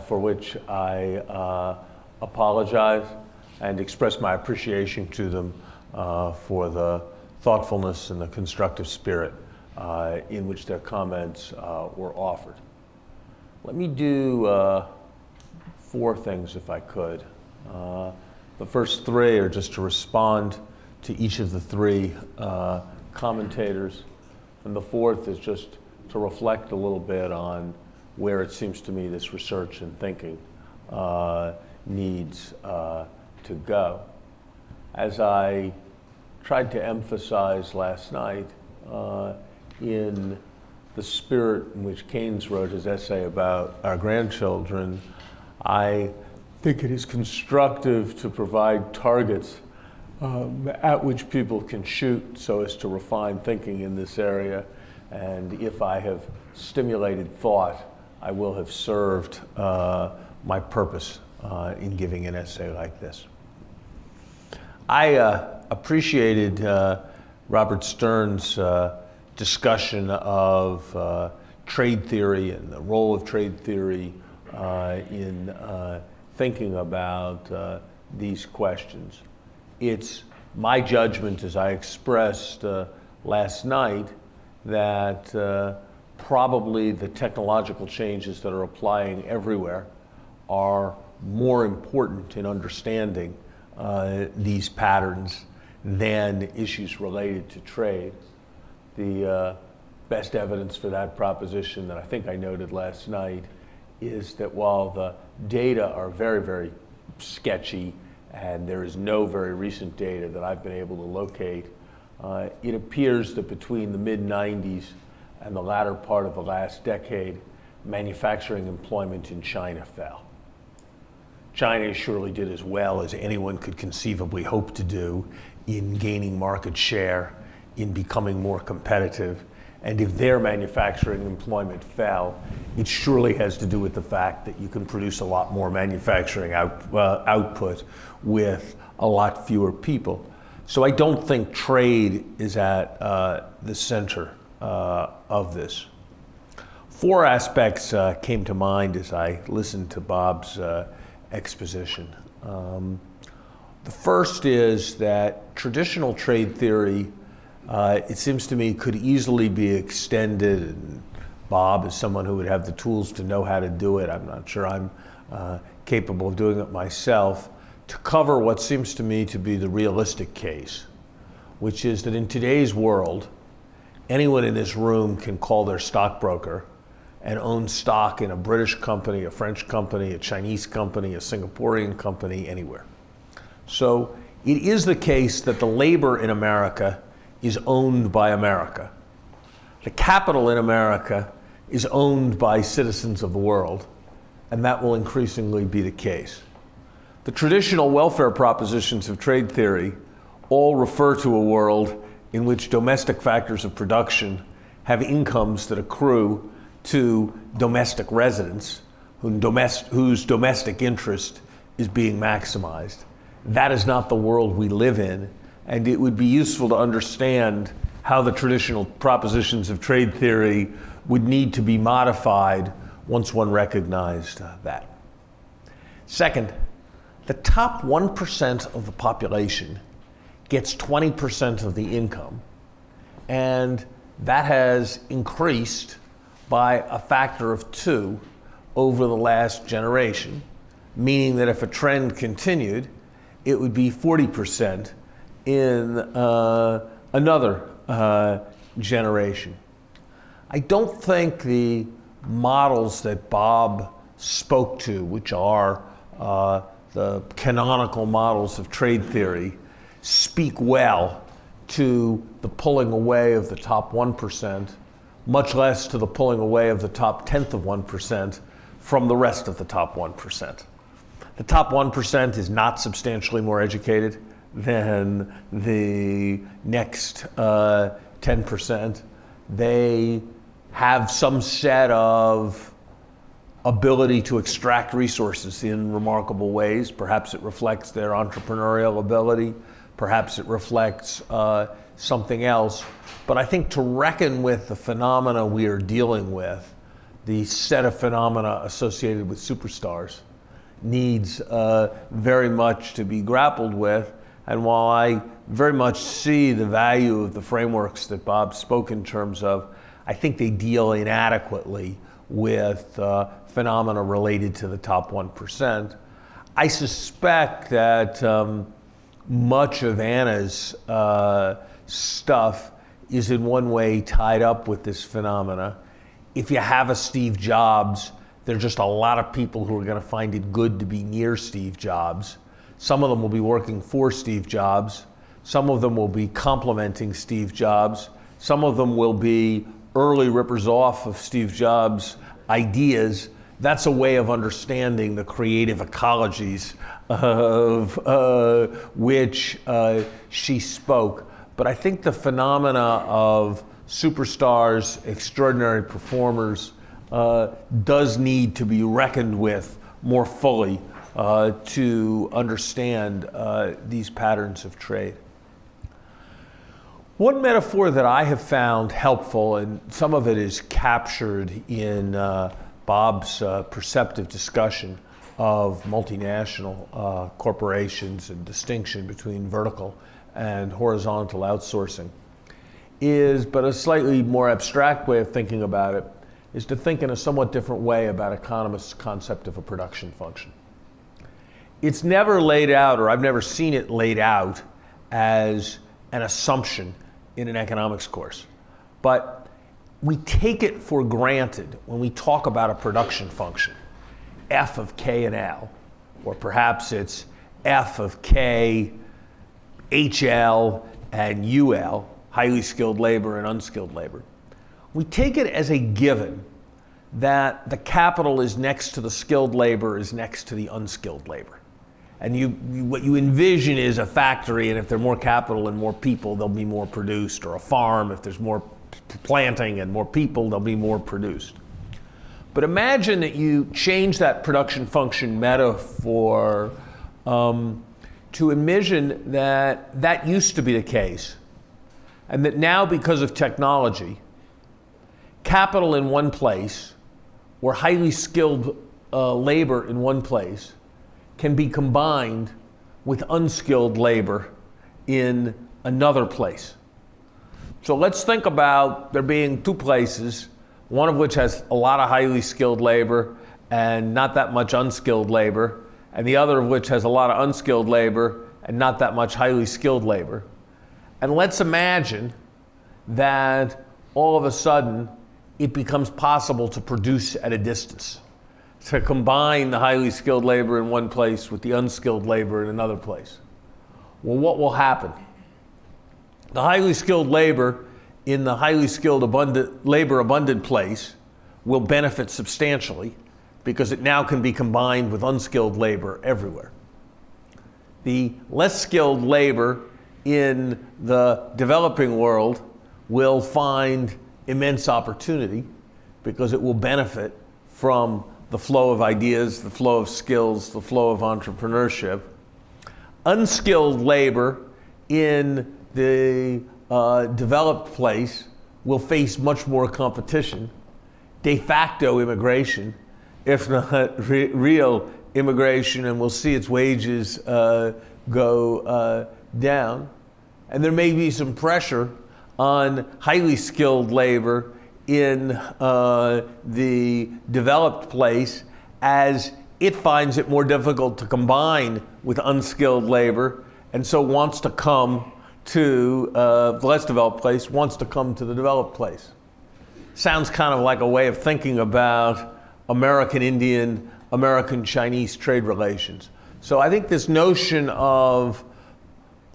for which I apologize and express my appreciation to them for the thoughtfulness and the constructive spirit in which their comments were offered. Let me do 4 things if I could. The first 3 are just to respond to each of the 3 commentators, and the 4th is just to reflect a little bit on where it seems to me this research and thinking needs to go. As I tried to emphasize last night, in the spirit in which Keynes wrote his essay about our grandchildren, I think it is constructive to provide targets at which people can shoot so as to refine thinking in this area. And if I have stimulated thought, I will have served my purpose in giving an essay like this. I appreciated Robert Stern's discussion of trade theory and the role of trade theory in thinking about these questions. It's my judgment, as I expressed last night, that probably the technological changes that are applying everywhere are more important in understanding these patterns than issues related to trade. The best evidence for that proposition that I think I noted last night is that while the data are very, very sketchy and there is no very recent data that I've been able to locate, it appears that between the mid-90s and the latter part of the last decade, manufacturing employment in China fell. China surely did as well as anyone could conceivably hope to do in gaining market share, in becoming more competitive. And if their manufacturing employment fell, it surely has to do with the fact that you can produce a lot more manufacturing output with a lot fewer people. So I don't think trade is at the center of this. 4 aspects came to mind as I listened to Bob's exposition. The first is that traditional trade theory, it seems to me, could easily be extended, and Bob is someone who would have the tools to know how to do it. I'm not sure I'm capable of doing it myself, to cover what seems to me to be the realistic case, which is that in today's world, anyone in this room can call their stockbroker and own stock in a British company, a French company, a Chinese company, a Singaporean company, anywhere. So it is the case that the labor in America is owned by America. The capital in America is owned by citizens of the world, and that will increasingly be the case. The traditional welfare propositions of trade theory all refer to a world in which domestic factors of production have incomes that accrue to domestic residents whose domestic interest is being maximized. That is not the world we live in, and it would be useful to understand how the traditional propositions of trade theory would need to be modified once one recognized that. Second, the top 1% of the population gets 20% of the income, and that has increased by a factor of 2 over the last generation, meaning that if a trend continued, it would be 40% in another generation. I don't think the models that Bob spoke to, which are the canonical models of trade theory, speak well to the pulling away of the top 1%, much less to the pulling away of the top 10th of 1% from the rest of the top 1%. The top 1% is not substantially more educated than the next 10%. They have some set of ability to extract resources in remarkable ways. Perhaps it reflects their entrepreneurial ability. Perhaps it reflects something else. But I think to reckon with the phenomena we are dealing with, the set of phenomena associated with superstars, needs very much to be grappled with. And while I very much see the value of the frameworks that Bob spoke in terms of, I think they deal inadequately with phenomena related to the top 1%. I suspect that much of Anna's stuff is in one way tied up with this phenomena. If you have a Steve Jobs, there are just a lot of people who are going to find it good to be near Steve Jobs. Some of them will be working for Steve Jobs. Some of them will be complimenting Steve Jobs. Some of them will be early rippers off of Steve Jobs' ideas. That's a way of understanding the creative ecologies of which she spoke. But I think the phenomena of superstars, extraordinary performers, does need to be reckoned with more fully to understand these patterns of trade. One metaphor that I have found helpful, and some of it is captured in Bob's perceptive discussion of multinational corporations and distinction between vertical and horizontal outsourcing, is, but a slightly more abstract way of thinking about it, is to think in a somewhat different way about economists' concept of a production function. It's never laid out, or I've never seen it laid out, as an assumption in an economics course. But we take it for granted when we talk about a production function, F of K and L, or perhaps it's F of K, HL, and UL, highly skilled labor and unskilled labor. We take it as a given that the capital is next to the skilled labor is next to the unskilled labor. And what you envision is a factory, and if there's more capital and more people, there'll be more produced, or a farm, if there's more planting and more people, there'll be more produced. But imagine that you change that production function metaphor to envision that that used to be the case, and that now, because of technology, capital in one place, or highly skilled labor in one place, can be combined with unskilled labor in another place. So let's think about there being two places, one of which has a lot of highly skilled labor and not that much unskilled labor, and the other of which has a lot of unskilled labor and not that much highly skilled labor. And let's imagine that all of a sudden it becomes possible to produce at a distance, to combine the highly skilled labor in one place with the unskilled labor in another place. Well, what will happen? The highly skilled labor in the highly skilled labor-abundant place will benefit substantially because it now can be combined with unskilled labor everywhere. The less skilled labor in the developing world will find immense opportunity because it will benefit from the flow of ideas, the flow of skills, the flow of entrepreneurship. Unskilled labor in the developed place will face much more competition, de facto immigration, if not real immigration, and we'll see its wages go down. And there may be some pressure on highly skilled labor in the developed place as it finds it more difficult to combine with unskilled labor, and so wants to come to the less developed place, wants to come to the developed place. Sounds kind of like a way of thinking about American Indian, American Chinese trade relations. So I think this notion of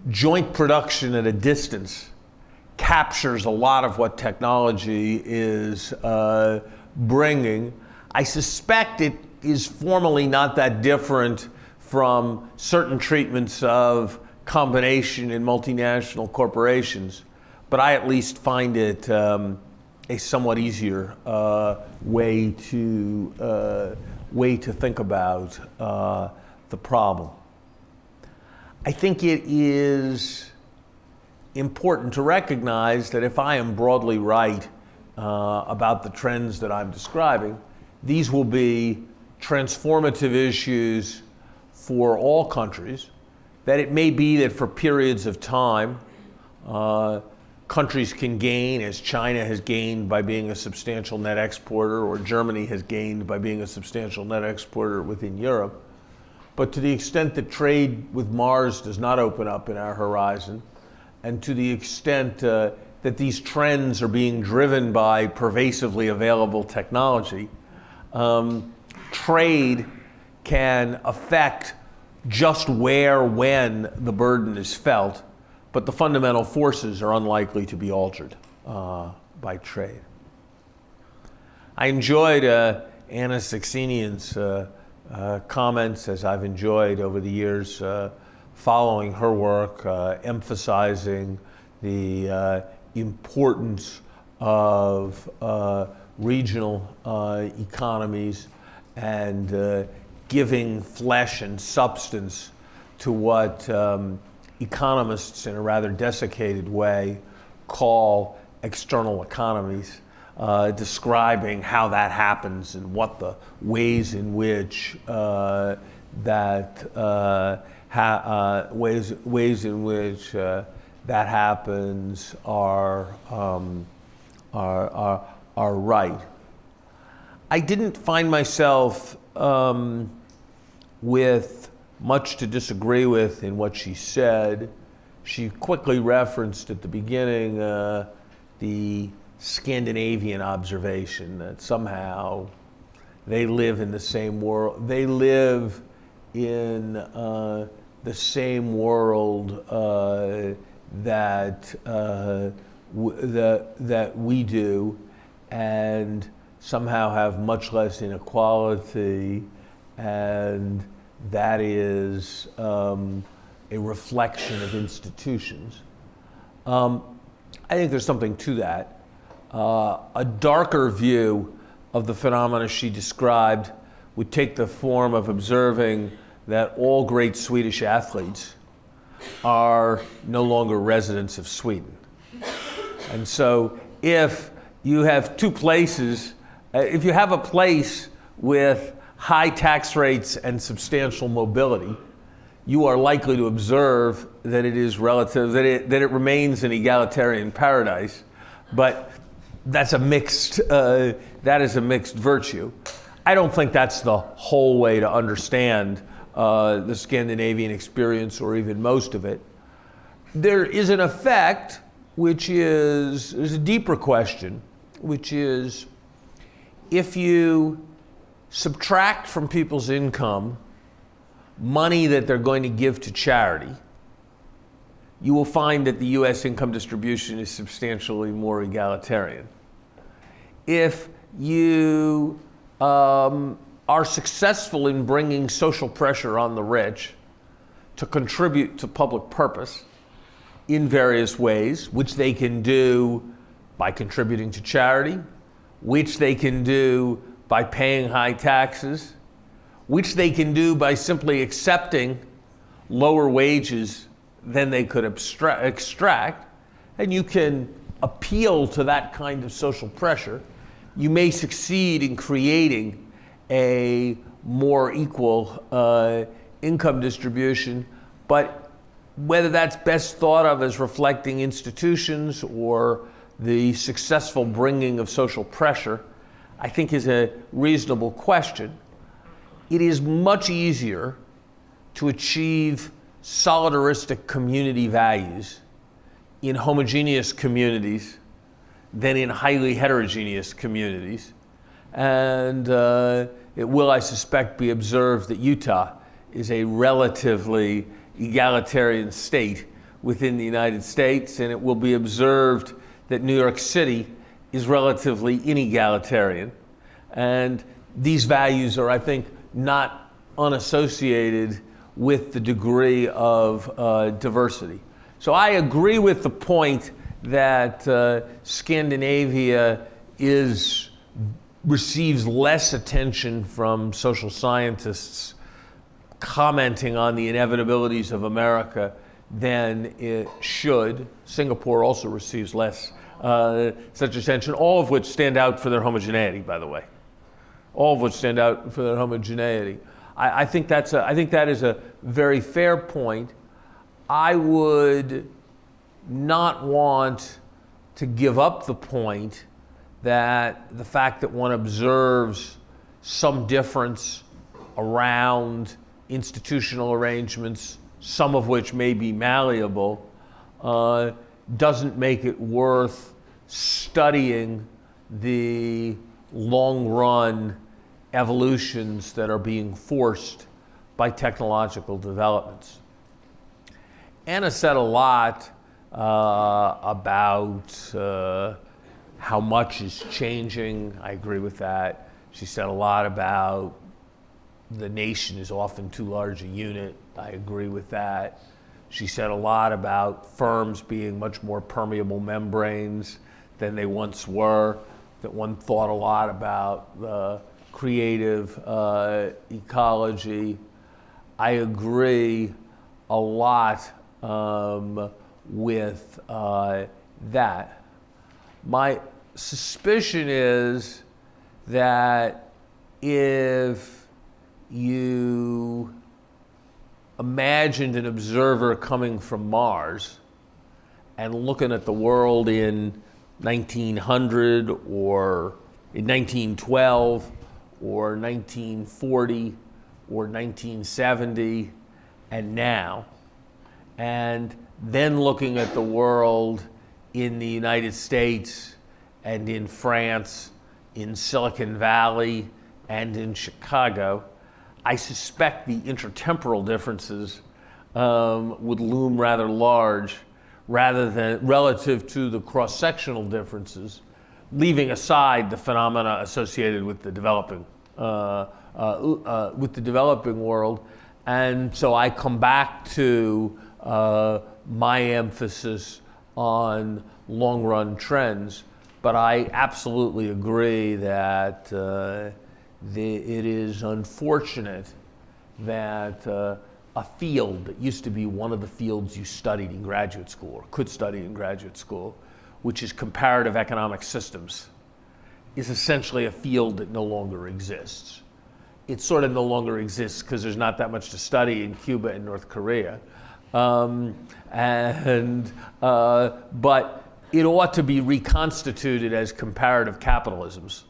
joint production at a distance captures a lot of what technology is bringing. I suspect it is formally not that different from certain treatments of combination in multinational corporations, but I at least find it a somewhat easier way to think about the problem. I think it is important to recognize that if I am broadly right about the trends that I'm describing, these will be transformative issues for all countries, that it may be that for periods of time, countries can gain, as China has gained by being a substantial net exporter, or Germany has gained by being a substantial net exporter within Europe. But to the extent that trade with Mars does not open up in our horizon, and to the extent that these trends are being driven by pervasively available technology, trade can affect just where, when the burden is felt, but the fundamental forces are unlikely to be altered by trade. I enjoyed Analee Saxenian's comments, as I've enjoyed over the years following her work, emphasizing the importance of regional economies and giving flesh and substance to what economists in a rather desiccated way call external economies, describing how that happens and what the ways in which that happens are right. I didn't find myself with much to disagree with in what she said. She quickly referenced at the beginning the Scandinavian observation that somehow they live in the same world. They live in the same world that we do, and somehow have much less inequality, and that is a reflection of institutions. I think there's something to that. A darker view of the phenomena she described would take the form of observing that all great Swedish athletes are no longer residents of Sweden. And so if you have two places, if you have a place with high tax rates and substantial mobility, you are likely to observe that it is relative, that it remains an egalitarian paradise, but that is a mixed virtue. I don't think that's the whole way to understand the Scandinavian experience, or even most of it. There is an effect, which is a deeper question, which is if you subtract from people's income money that they're going to give to charity, you will find that the US income distribution is substantially more egalitarian. If you are successful in bringing social pressure on the rich to contribute to public purpose in various ways, which they can do by contributing to charity, which they can do by paying high taxes, which they can do by simply accepting lower wages than they could extract, and you can appeal to that kind of social pressure, you may succeed in creating a more equal income distribution. But whether that's best thought of as reflecting institutions or the successful bringing of social pressure, I think is a reasonable question. It is much easier to achieve solidaristic community values in homogeneous communities than in highly heterogeneous communities. And it will, I suspect, be observed that Utah is a relatively egalitarian state within the United States, and it will be observed that New York City is relatively inegalitarian. And these values are, I think, not unassociated with the degree of diversity. So I agree with the point that Scandinavia receives less attention from social scientists commenting on the inevitabilities of America than it should. Singapore also receives less such attention, all of which stand out for their homogeneity, by the way. All of which stand out for their homogeneity. I think that is a very fair point. I would not want to give up the point that the fact that one observes some difference around institutional arrangements, some of which may be malleable, doesn't make it worth studying the long-run evolutions that are being forced by technological developments. Anna said a lot about how much is changing. I agree with that. She said a lot about the nation is often too large a unit. I agree with that. She said a lot about firms being much more permeable membranes than they once were, that one thought a lot about the creative ecology. I agree a lot with that. My suspicion is that if you imagined an observer coming from Mars and looking at the world in 1900 or in 1912 or 1940 or 1970 and now, and then looking at the world in the United States and in France, in Silicon Valley and in Chicago, I suspect the intertemporal differences would loom rather large rather than relative to the cross-sectional differences, leaving aside the phenomena associated with the developing world. And so I come back to my emphasis on long-run trends, but I absolutely agree that it is unfortunate that a field that used to be one of the fields you studied in graduate school or could study in graduate school, which is comparative economic systems, is essentially a field that no longer exists. It sort of no longer exists because there's not that much to study in Cuba and North Korea. But it ought to be reconstituted as comparative capitalisms,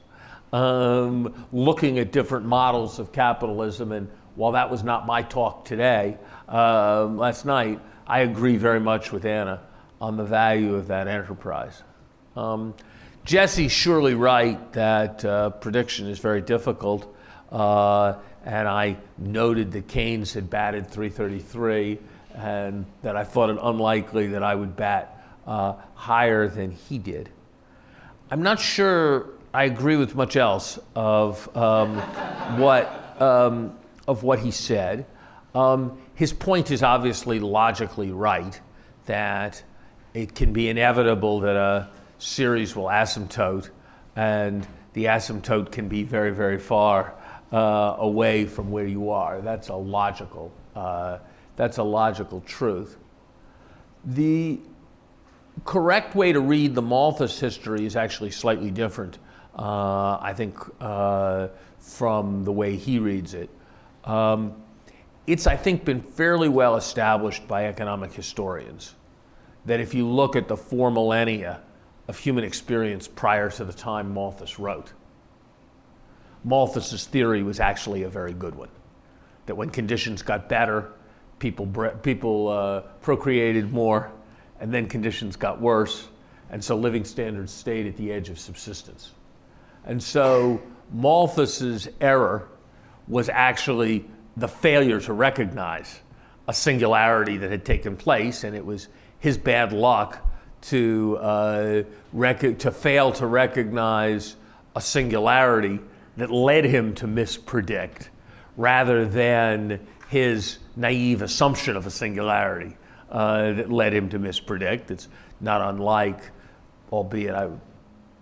looking at different models of capitalism. And while that was not my talk today, last night, I agree very much with Anna on the value of that enterprise. Jesse's surely right that prediction is very difficult. And I noted that Keynes had batted .333 and that I thought it unlikely that I would bat higher than he did. I'm not sure I agree with much else of what he said. His point is obviously logically right, that it can be inevitable that a series will asymptote, and the asymptote can be very, very far away from where you are. That's a logical truth. The correct way to read the Malthus history is actually slightly different, I think, from the way he reads it. It's, I think, been fairly well established by economic historians that if you look at the 4 millennia of human experience prior to the time Malthus wrote, Malthus's theory was actually a very good one. That when conditions got better, people procreated more, and then conditions got worse, and so living standards stayed at the edge of subsistence. And so Malthus's error was actually the failure to recognize a singularity that had taken place, and it was his bad luck to fail to recognize a singularity that led him to mispredict, rather than his naive assumption of a singularity that led him to mispredict. It's not unlike, albeit I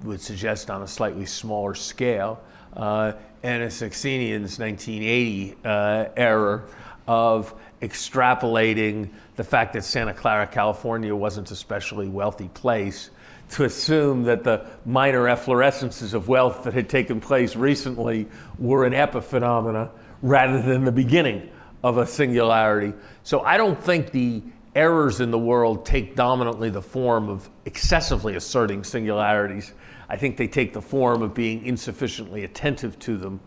would suggest on a slightly smaller scale, Analee Saxenian's 1980 error of extrapolating the fact that Santa Clara, California wasn't a especially wealthy place to assume that the minor efflorescences of wealth that had taken place recently were an epiphenomena rather than the beginning of a singularity. So I don't think the errors in the world take dominantly the form of excessively asserting singularities. I think they take the form of being insufficiently attentive to them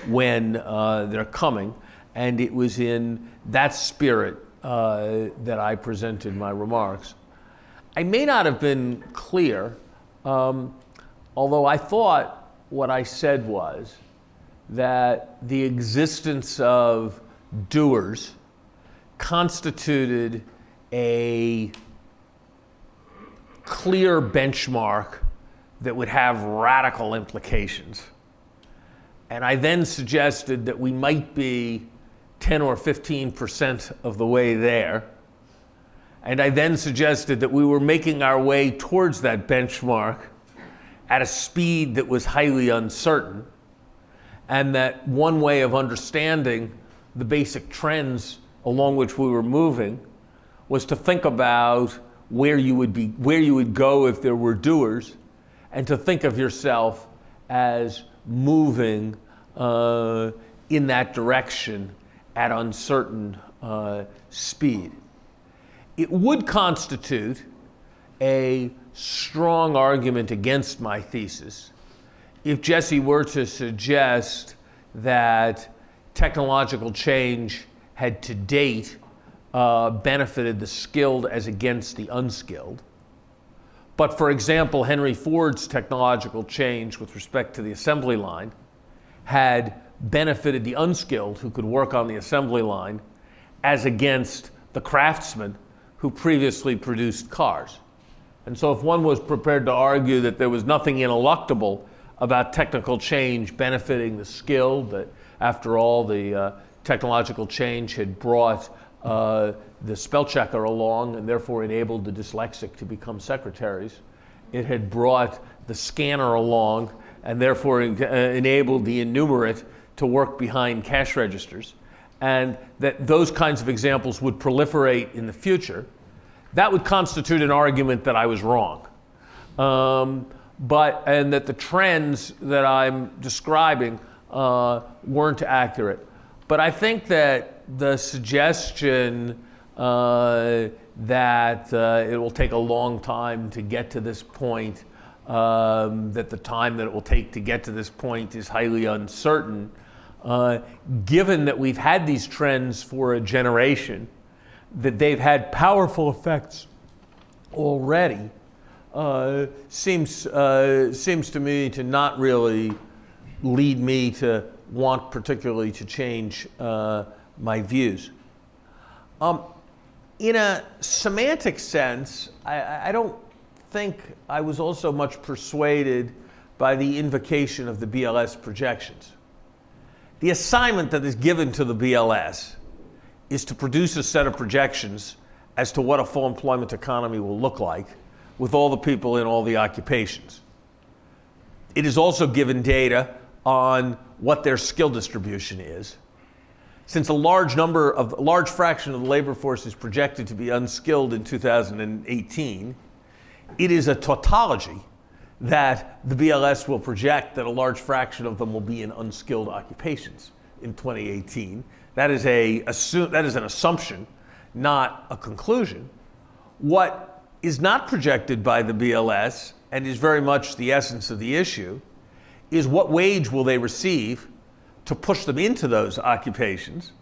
when they're coming. And it was in that spirit that I presented my remarks. I may not have been clear, although I thought what I said was that the existence of doers constituted a clear benchmark that would have radical implications. And I then suggested that we might be 10 or 15% of the way there. And I then suggested that we were making our way towards that benchmark at a speed that was highly uncertain, and that one way of understanding the basic trends along which we were moving was to think about where you would go if there were doers, and to think of yourself as moving in that direction at uncertain speed. It would constitute a strong argument against my thesis if Jesse were to suggest that technological change had to date benefited the skilled as against the unskilled. But for example, Henry Ford's technological change with respect to the assembly line had benefited the unskilled who could work on the assembly line as against the craftsmen who previously produced cars. And so if one was prepared to argue that there was nothing ineluctable about technical change benefiting the skilled, that after all the technological change had brought the spell checker along and therefore enabled the dyslexic to become secretaries, it had brought the scanner along and therefore enabled the innumerate to work behind cash registers, and that those kinds of examples would proliferate in the future, that would constitute an argument that I was wrong. And that the trends that I'm describing weren't accurate. But I think that the suggestion that it will take a long time to get to this point, that the time that it will take to get to this point is highly uncertain, given that we've had these trends for a generation, that they've had powerful effects already, seems to me to not really lead me to want particularly to change my views. In a semantic sense, I don't think I was also much persuaded by the invocation of the BLS projections. The assignment that is given to the BLS is to produce a set of projections as to what a full employment economy will look like with all the people in all the occupations. It is also given data on what their skill distribution is. Since a large fraction of the labor force is projected to be unskilled in 2018, it is a tautology that the BLS will project that a large fraction of them will be in unskilled occupations in 2018. That is an assumption, not a conclusion. What is not projected by the BLS, and is very much the essence of the issue, is what wage will they receive to push them into those occupations,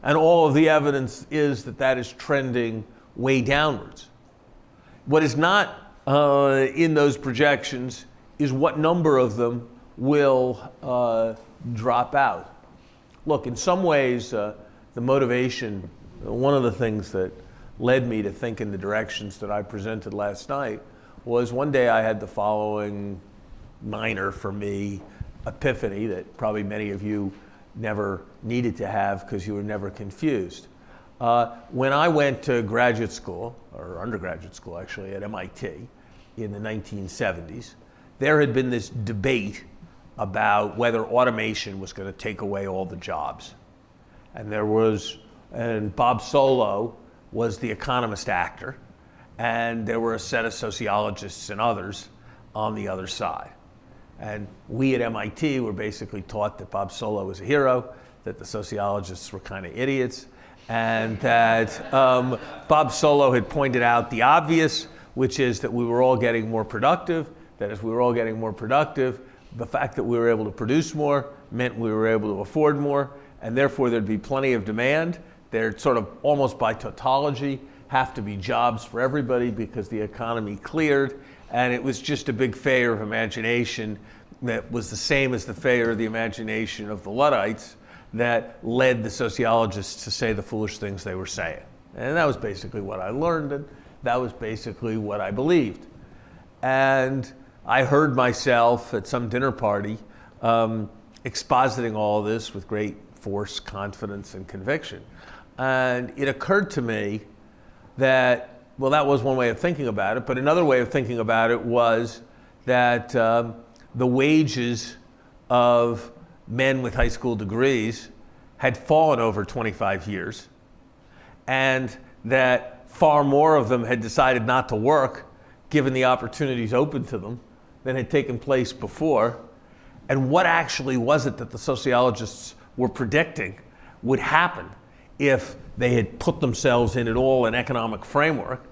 and all of the evidence is that that is trending way downwards. What is not in those projections is what number of them will drop out. Look, in some ways, the motivation, one of the things that led me to think in the directions that I presented last night was one day I had the following minor, for me, epiphany that probably many of you never needed to have because you were never confused. When I went to graduate school, or undergraduate school actually, at MIT in the 1970s, there had been this debate about whether automation was going to take away all the jobs. And Bob Solow was the economist actor, and there were a set of sociologists and others on the other side. And we at MIT were basically taught that Bob Solow was a hero, that the sociologists were kind of idiots, and that Bob Solow had pointed out the obvious, which is that we were all getting more productive, that as we were all getting more productive, the fact that we were able to produce more meant we were able to afford more, and therefore there'd be plenty of demand. There'd sort of almost by tautology have to be jobs for everybody because the economy cleared, and it was just a big failure of imagination that was the same as the failure of the imagination of the Luddites that led the sociologists to say the foolish things they were saying. And that was basically what I learned, and that was basically what I believed. And I heard myself at some dinner party expositing all of this with great force, confidence, and conviction. And it occurred to me that, well, that was one way of thinking about it, but another way of thinking about it was that the wages of men with high school degrees had fallen over 25 years, and that far more of them had decided not to work given the opportunities open to them than had taken place before. And what actually was it that the sociologists were predicting would happen if they had put themselves in at all an economic framework?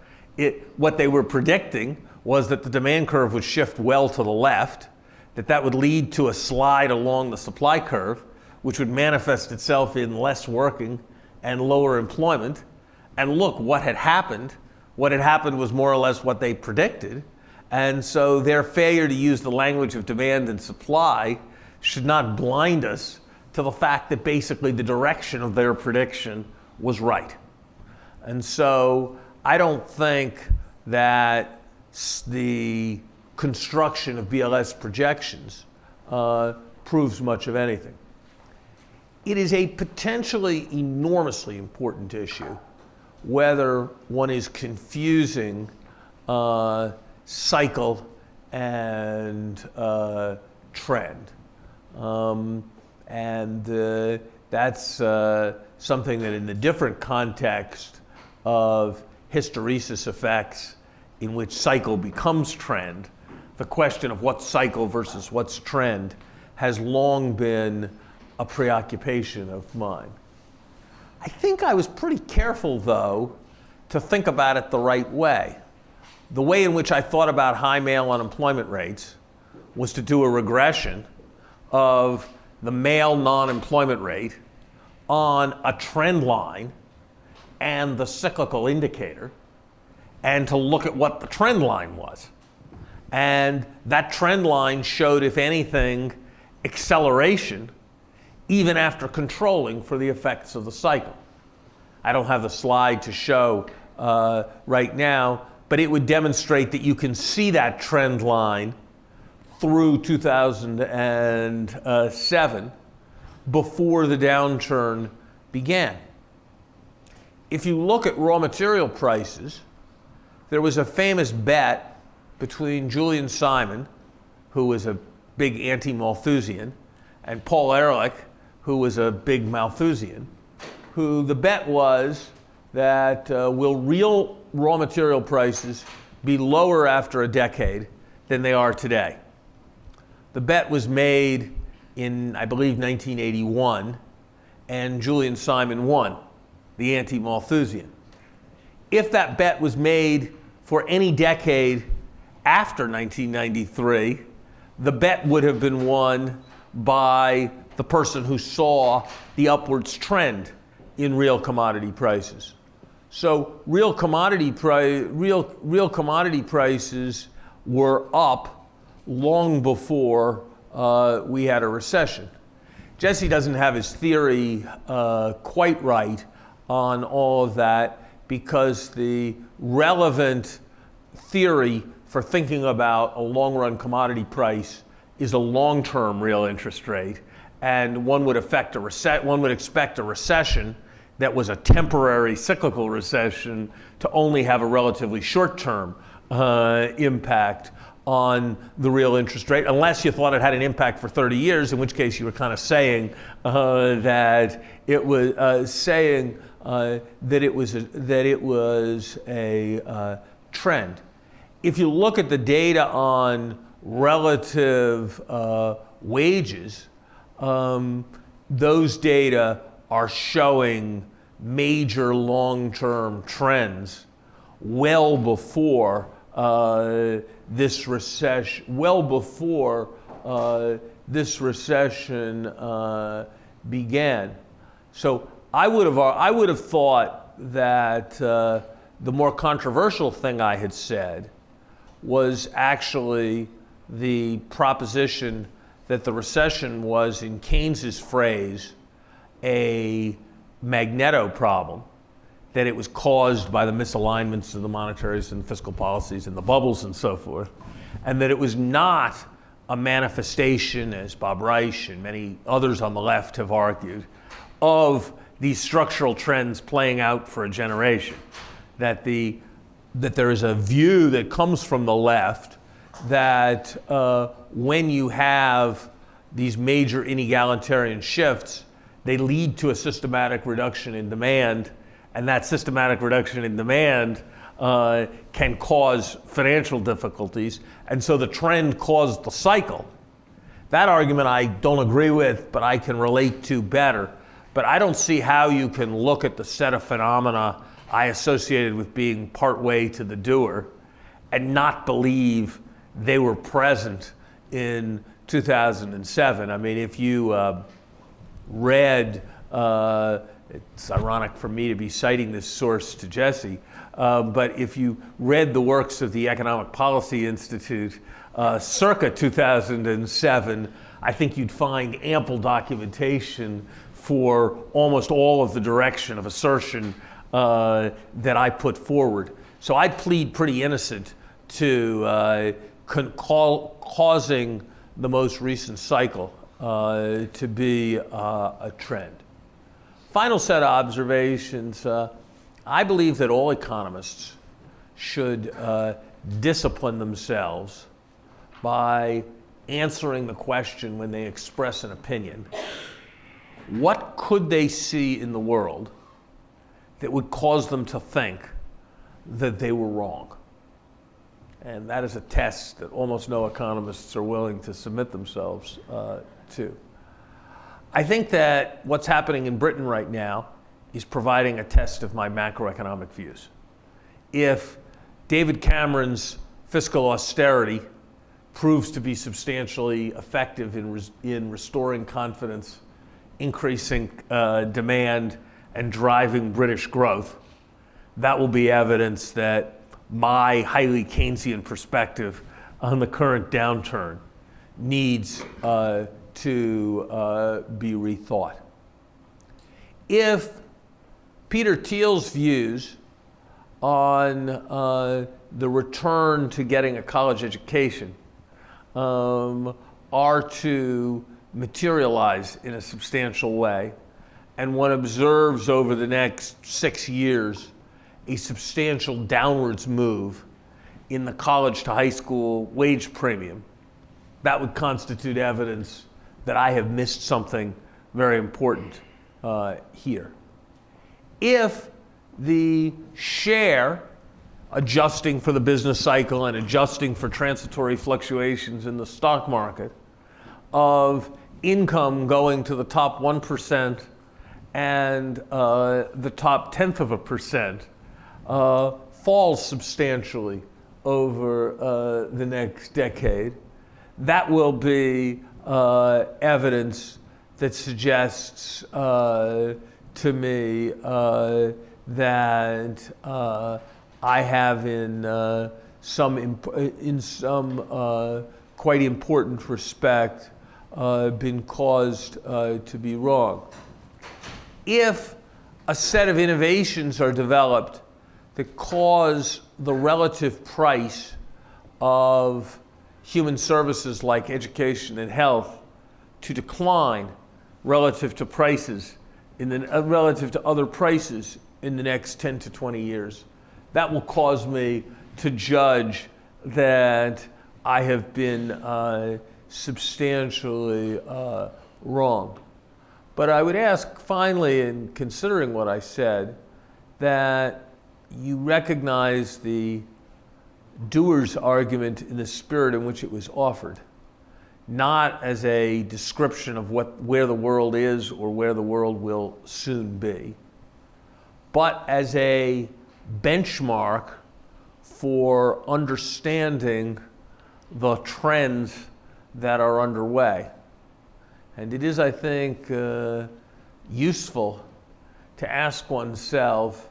What they were predicting was that the demand curve would shift well to the left, that would lead to a slide along the supply curve, which would manifest itself in less working and lower employment. And look, what had happened was more or less what they predicted. And so their failure to use the language of demand and supply should not blind us to the fact that basically the direction of their prediction was right. And so I don't think that the construction of BLS projections proves much of anything. It is a potentially enormously important issue whether one is confusing cycle and trend. That's something that in the different context of hysteresis effects in which cycle becomes trend, the question of what's cycle versus what's trend has long been a preoccupation of mine. I think I was pretty careful, though, to think about it the right way. The way in which I thought about high male unemployment rates was to do a regression of the male non-employment rate on a trend line and the cyclical indicator, and to look at what the trend line was. And that trend line showed, if anything, acceleration even after controlling for the effects of the cycle. I don't have the slide to show right now, but it would demonstrate that you can see that trend line through 2007 before the downturn began. If you look at raw material prices, there was a famous bet between Julian Simon, who was a big anti-Malthusian, and Paul Ehrlich, who was a big Malthusian, who the bet was that will real raw material prices be lower after a decade than they are today. The bet was made in, I believe, 1981, and Julian Simon won, the anti-Malthusian. If that bet was made for any decade after 1993, the bet would have been won by the person who saw the upwards trend in real commodity prices. So real commodity prices were up long before we had a recession. Jesse doesn't have his theory quite right on all of that, because the relevant theory for thinking about a long-run commodity price is a long-term real interest rate, and one would expect a recession that was a temporary cyclical recession to only have a relatively short-term impact on the real interest rate, unless you thought it had an impact for 30 years, in which case you were kind of saying that it was that it was a trend. If you look at the data on relative wages, those data are showing major long-term trends well before this recession, began. So I would have thought that the more controversial thing I had said was actually the proposition that the recession was, in Keynes's phrase, a magneto problem, that it was caused by the misalignments of the monetaries and fiscal policies and the bubbles and so forth, and that it was not a manifestation, as Bob Reich and many others on the left have argued, of these structural trends playing out for a generation. That there is a view that comes from the left that when you have these major inegalitarian shifts, they lead to a systematic reduction in demand, and that systematic reduction in demand can cause financial difficulties, and so the trend caused the cycle. That argument I don't agree with, but I can relate to better. But I don't see how you can look at the set of phenomena I associated with being partway to the doer and not believe they were present in 2007. I mean, if you read, it's ironic for me to be citing this source to Jesse, but if you read the works of the Economic Policy Institute circa 2007, I think you'd find ample documentation for almost all of the direction of assertion that I put forward. So I'd plead pretty innocent to causing the most recent cycle to be a trend. Final set of observations. I believe that all economists should discipline themselves by answering the question when they express an opinion. What could they see in the world that would cause them to think that they were wrong? And that is a test that almost no economists are willing to submit themselves to. I think that what's happening in Britain right now is providing a test of my macroeconomic views. If David Cameron's fiscal austerity proves to be substantially effective in restoring confidence, increasing demand, and driving British growth, that will be evidence that my highly Keynesian perspective on the current downturn needs to be rethought. If Peter Thiel's views on the return to getting a college education are to materialize in a substantial way, and one observes over the next 6 years a substantial downwards move in the college to high school wage premium, that would constitute evidence that I have missed something very important here. If the share, adjusting for the business cycle and adjusting for transitory fluctuations in the stock market, of income going to the top 1% and the top 1/10% falls substantially over the next decade, that will be evidence that suggests to me that I have in some quite important respect been caused to be wrong. If a set of innovations are developed that cause the relative price of human services like education and health to decline relative to prices relative to other prices in the next 10 to 20 years. That will cause me to judge that I have been substantially wrong. But I would ask finally, in considering what I said, that you recognize the doer's argument in the spirit in which it was offered, not as a description of where the world is or where the world will soon be, but as a benchmark for understanding the trends that are underway. And it is, I think, useful to ask oneself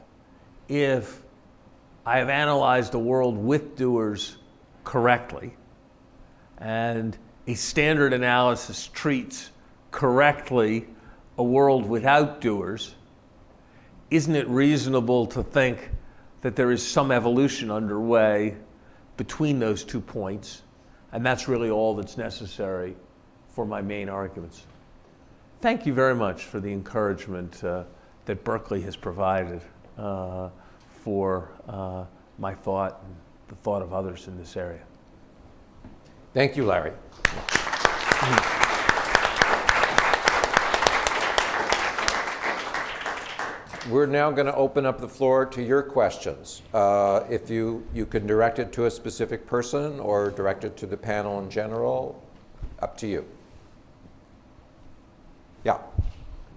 if I have analyzed a world with doers correctly, and a standard analysis treats correctly a world without doers. Isn't it reasonable to think that there is some evolution underway between those 2 points? And that's really all that's necessary for my main arguments. Thank you very much for the encouragement that Berkeley has provided for my thought and the thought of others in this area. Thank you, Larry. We're now going to open up the floor to your questions. If you can direct it to a specific person or direct it to the panel in general, up to you. Yeah. I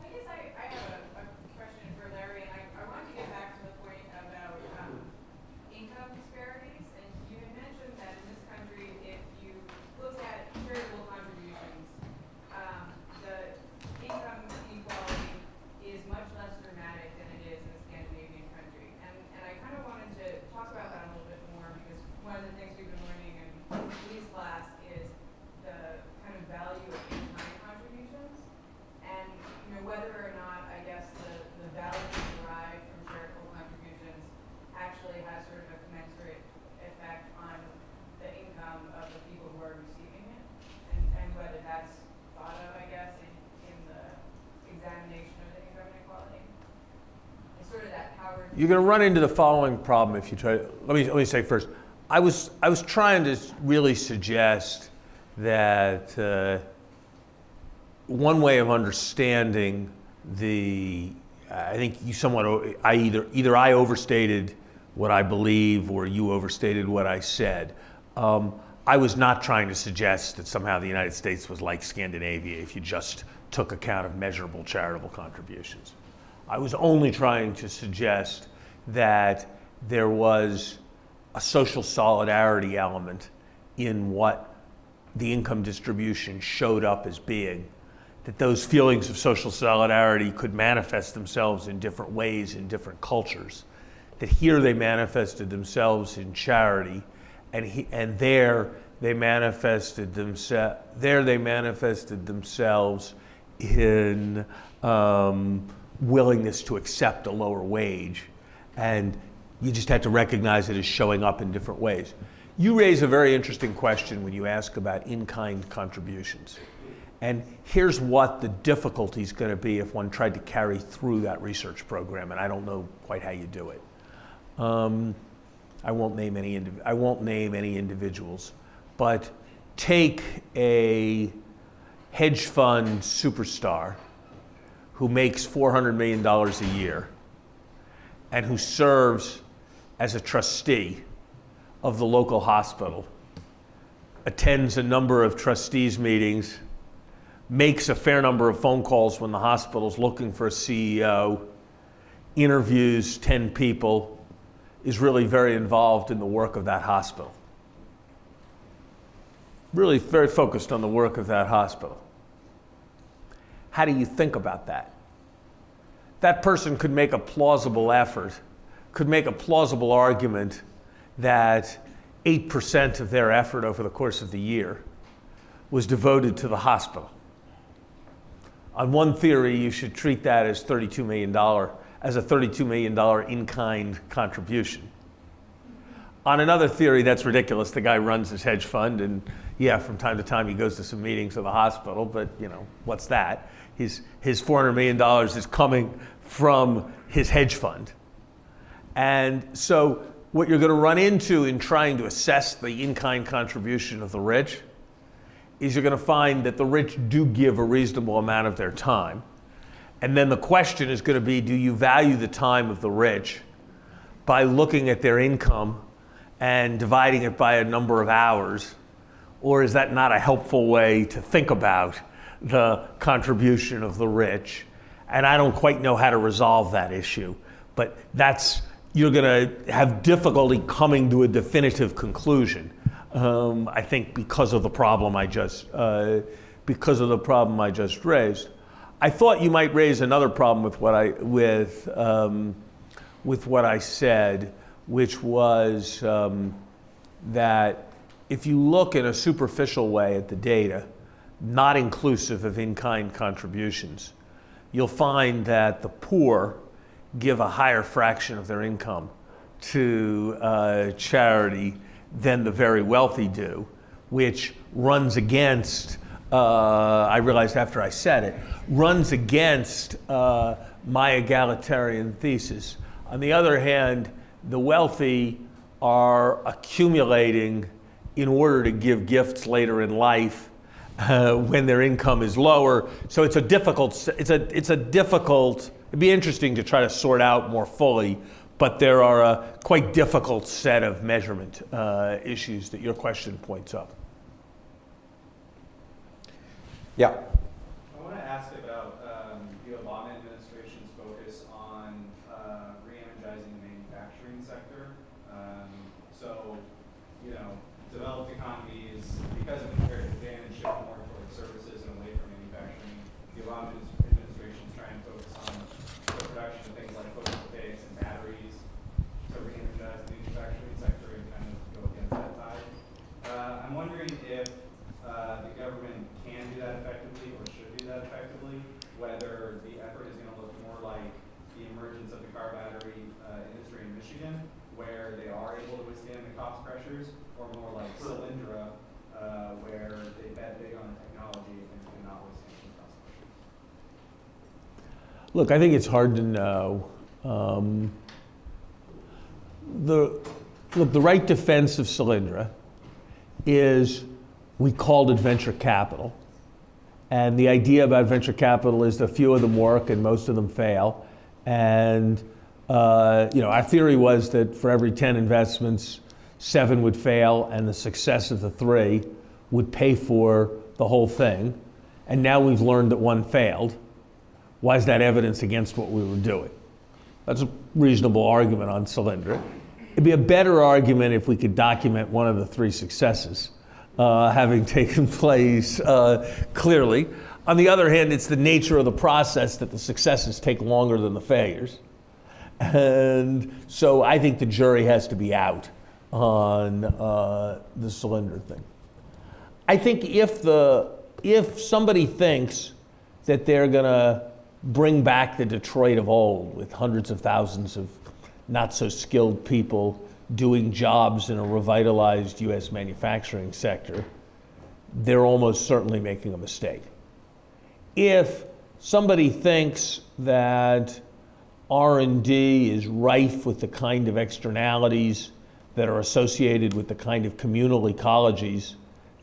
guess I have a question for Larry, and I wanted to get back to the point about income disparities. And you had mentioned that in this country, if you look at charitable contributions, the income inequality is much less dramatic than it is in a Scandinavian country. And I kind of wanted to talk about that a little bit more, because one of the things we've been learning in Lee's class is the kind of value of in-kind contributions. And whether or not, I guess, the value derived from charitable contributions actually has sort of a commensurate effect on the income of the people who are receiving it, and whether that's thought of, I guess, in the examination of the income inequality. It's sort of that power. You're going to run into the following problem if you try. Let me say first, I was trying to really suggest that one way of understanding I think you somewhat, either I overstated what I believe or you overstated what I said. I was not trying to suggest that somehow the United States was like Scandinavia if you just took account of measurable charitable contributions. I was only trying to suggest that there was a social solidarity element in what the income distribution showed up as being, that those feelings of social solidarity could manifest themselves in different ways in different cultures, that here they manifested themselves in charity, and there they manifested themselves in willingness to accept a lower wage, and you just had to recognize it as showing up in different ways. You raise a very interesting question when you ask about in-kind contributions. And here's what the difficulty is going to be if one tried to carry through that research program, and I don't know quite how you do it. I won't name any individuals, but take a hedge fund superstar who makes $400 million a year and who serves as a trustee of the local hospital, attends a number of trustees meetings, makes a fair number of phone calls when the hospital's looking for a CEO, interviews 10 people, is really very involved in the work of that hospital. Really very focused on the work of that hospital. How do you think about that? That person could make a plausible effort, could make a plausible argument that 8% of their effort over the course of the year was devoted to the hospital. On one theory, you should treat that as $32 million as a $32 million in-kind contribution. On another theory, that's ridiculous. The guy runs his hedge fund, and yeah, from time to time he goes to some meetings of the hospital, but what's that? His $400 million is coming from his hedge fund. And so what you're going to run into in trying to assess the in-kind contribution of the rich is you're going to find that the rich do give a reasonable amount of their time. And then the question is going to be, do you value the time of the rich by looking at their income and dividing it by a number of hours? Or is that not a helpful way to think about the contribution of the rich? And I don't quite know how to resolve that issue, but you're going to have difficulty coming to a definitive conclusion. I think because of the problem I just raised. I thought you might raise another problem with what I said, which was that if you look in a superficial way at the data, not inclusive of in-kind contributions, you'll find that the poor give a higher fraction of their income to charity than the very wealthy do, which runs against, I realized after I said it, runs against my egalitarian thesis. On the other hand, the wealthy are accumulating in order to give gifts later in life when their income is lower. So it's a difficult, it'd be interesting to try to sort out more fully, but there are a quite difficult set of measurement issues that your question points up. Yeah. I want to ask about the Obama administration's focus on re-energizing the manufacturing sector. So, developed economies, because of inherent advantage, shift more towards services and away from manufacturing. The Obama administration is trying to focus on the production of things like photovoltaics and batteries to re-energize the manufacturing sector and kind of go against that tide. I'm wondering if the government can do that effectively or should do that effectively, whether the effort is going to look more like the emergence of the car battery industry in Michigan, where they are able to withstand the cost pressures, or more like Solyndra, where they bet big on the technology and cannot withstand the cost pressures. Look, I think it's hard to know. The right defense of Solyndra is we called it venture capital. And the idea about venture capital is that a few of them work and most of them fail. And our theory was that for every 10 investments, 7 would fail, and the success of the 3 would pay for the whole thing. And now we've learned that 1 failed. Why is that evidence against what we were doing? That's a reasonable argument on Solyndra. It'd be a better argument if we could document one of the 3 successes having taken place clearly. On the other hand, it's the nature of the process that the successes take longer than the failures. And so I think the jury has to be out on the Solyndra thing. I think if somebody thinks that they're going to bring back the Detroit of old with hundreds of thousands of not so skilled people doing jobs in a revitalized U.S. manufacturing sector, they're almost certainly making a mistake. If somebody thinks that R&D is rife with the kind of externalities that are associated with the kind of communal ecologies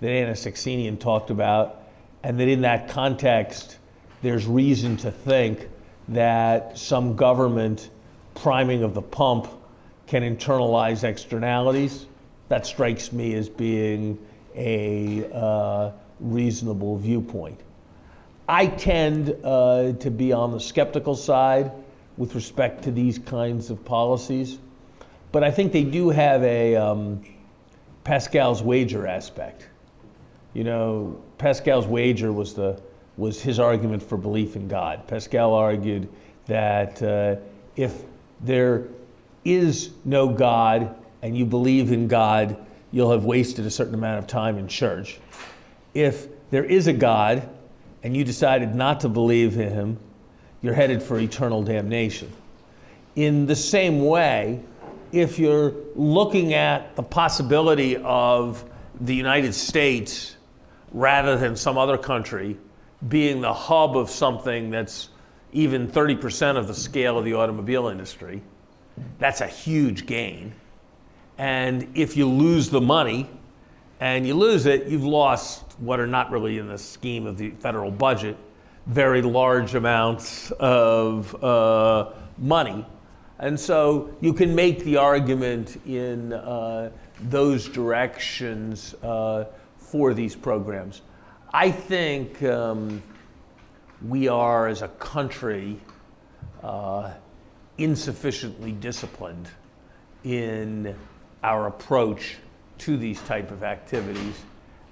that Analee Saxenian talked about, and that in that context there's reason to think that some government priming of the pump can internalize externalities, that strikes me as being a reasonable viewpoint. I tend to be on the skeptical side with respect to these kinds of policies, but I think they do have a Pascal's wager aspect. Pascal's wager was his argument for belief in God. Pascal argued that if there is no God and you believe in God, you'll have wasted a certain amount of time in church. If there is a God and you decided not to believe in him, you're headed for eternal damnation. In the same way, if you're looking at the possibility of the United States rather than some other country being the hub of something that's even 30% of the scale of the automobile industry, that's a huge gain. And if you lose the money and you lose it, you've lost what are not really in the scheme of the federal budget, very large amounts of money. And so you can make the argument in those directions for these programs. I think we are, as a country, insufficiently disciplined in our approach to these type of activities,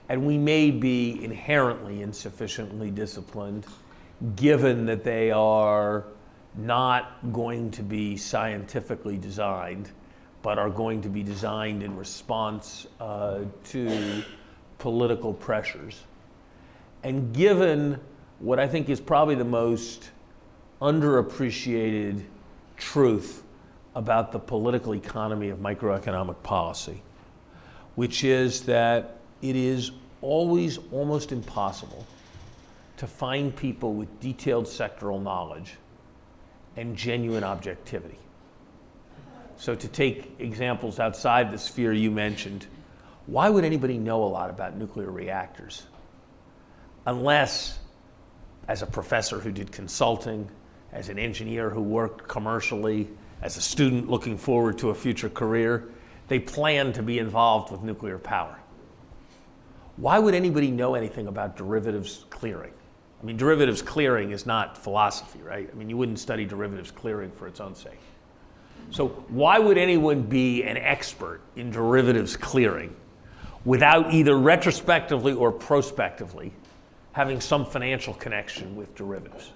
and we may be inherently insufficiently disciplined, given that they are not going to be scientifically designed, but are going to be designed in response to political pressures. And given what I think is probably the most underappreciated truth about the political economy of microeconomic policy, which is that it is always almost impossible to find people with detailed sectoral knowledge and genuine objectivity. So to take examples outside the sphere you mentioned, why would anybody know a lot about nuclear reactors? Unless, as a professor who did consulting, as an engineer who worked commercially, as a student looking forward to a future career, they plan to be involved with nuclear power. Why would anybody know anything about derivatives clearing? I mean, derivatives clearing is not philosophy, right? I mean, you wouldn't study derivatives clearing for its own sake. So why would anyone be an expert in derivatives clearing without either retrospectively or prospectively having some financial connection with derivatives?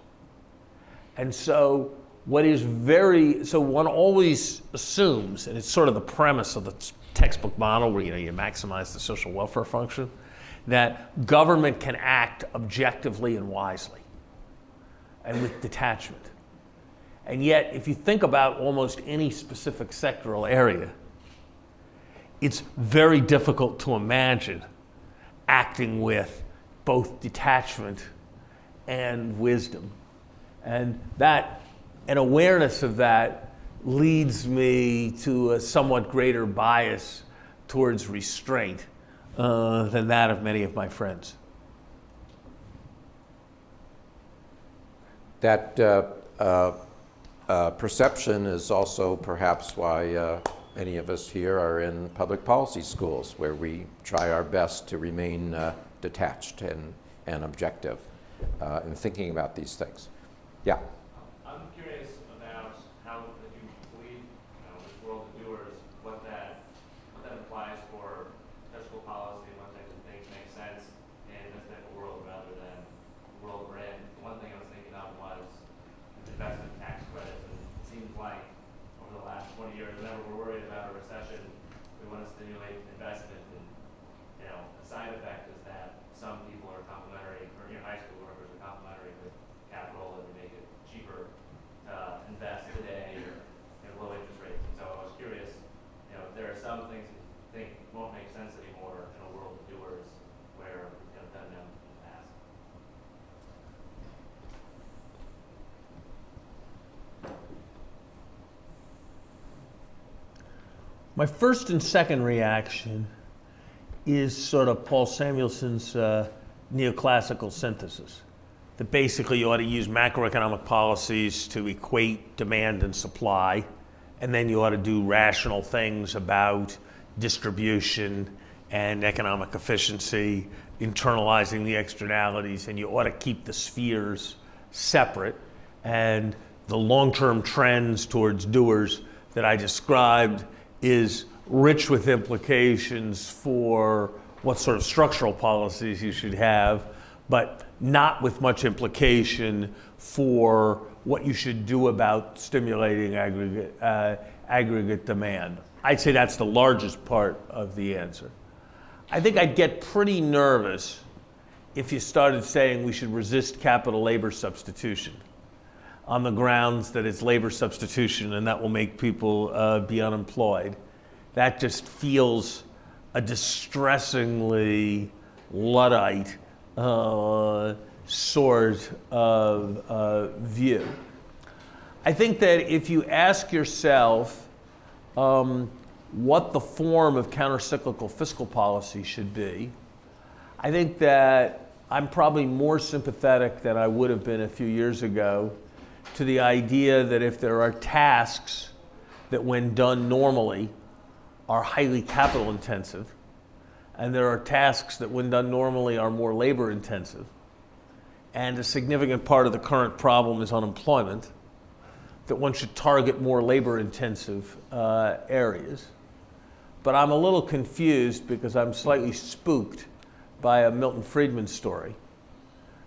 And so so one always assumes, and it's sort of the premise of the textbook model where you maximize the social welfare function, that government can act objectively and wisely and with detachment. And yet, if you think about almost any specific sectoral area, it's very difficult to imagine acting with both detachment and wisdom. And an awareness of that leads me to a somewhat greater bias towards restraint than that of many of my friends. That perception is also perhaps why many of us here are in public policy schools, where we try our best to remain detached and objective in thinking about these things. Yeah. I'm curious about how, if you believe, this world of doers, what that implies for fiscal policy and what types of things make sense in this type of world rather than the world we're in. One thing I was thinking of was investment tax credits, and it seems like over the last 20 years, whenever we're worried about a recession, we want to stimulate investment, and a side effect is that some people are complimentary, or high school workers are complimentary with capital, and they make it cheaper to invest today or low interest rates. And so I was curious, if there are some things that you think won't make sense anymore in a world of doers where we've done them in the past. My first and second reaction is sort of Paul Samuelson's neoclassical synthesis, that basically you ought to use macroeconomic policies to equate demand and supply, and then you ought to do rational things about distribution and economic efficiency, internalizing the externalities, and you ought to keep the spheres separate. And the long-term trends towards doers that I described is rich with implications for what sort of structural policies you should have, but not with much implication for what you should do about stimulating aggregate demand. I'd say that's the largest part of the answer. I think I'd get pretty nervous if you started saying we should resist capital labor substitution. on the grounds that it's labor substitution and that will make people be unemployed. That just feels a distressingly Luddite sort of view. I think that if you ask yourself what the form of countercyclical fiscal policy should be, I think that I'm probably more sympathetic than I would have been a few years ago to the idea that if there are tasks that when done normally are highly capital intensive, and there are tasks that when done normally are more labor intensive, and a significant part of the current problem is unemployment, that one should target more labor intensive areas. But I'm a little confused because I'm slightly spooked by a Milton Friedman story.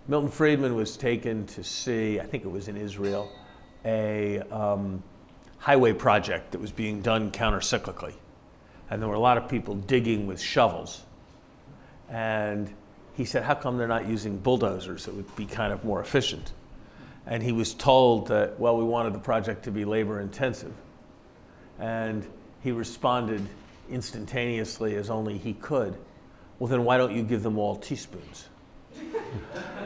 Milton Friedman was taken to see, I think it was in Israel, a highway project that was being done countercyclically. And there were a lot of people digging with shovels. And he said, how come they're not using bulldozers? It would be kind of more efficient. And he was told that, well, we wanted the project to be labor intensive. And he responded instantaneously as only he could, well, then why don't you give them all teaspoons?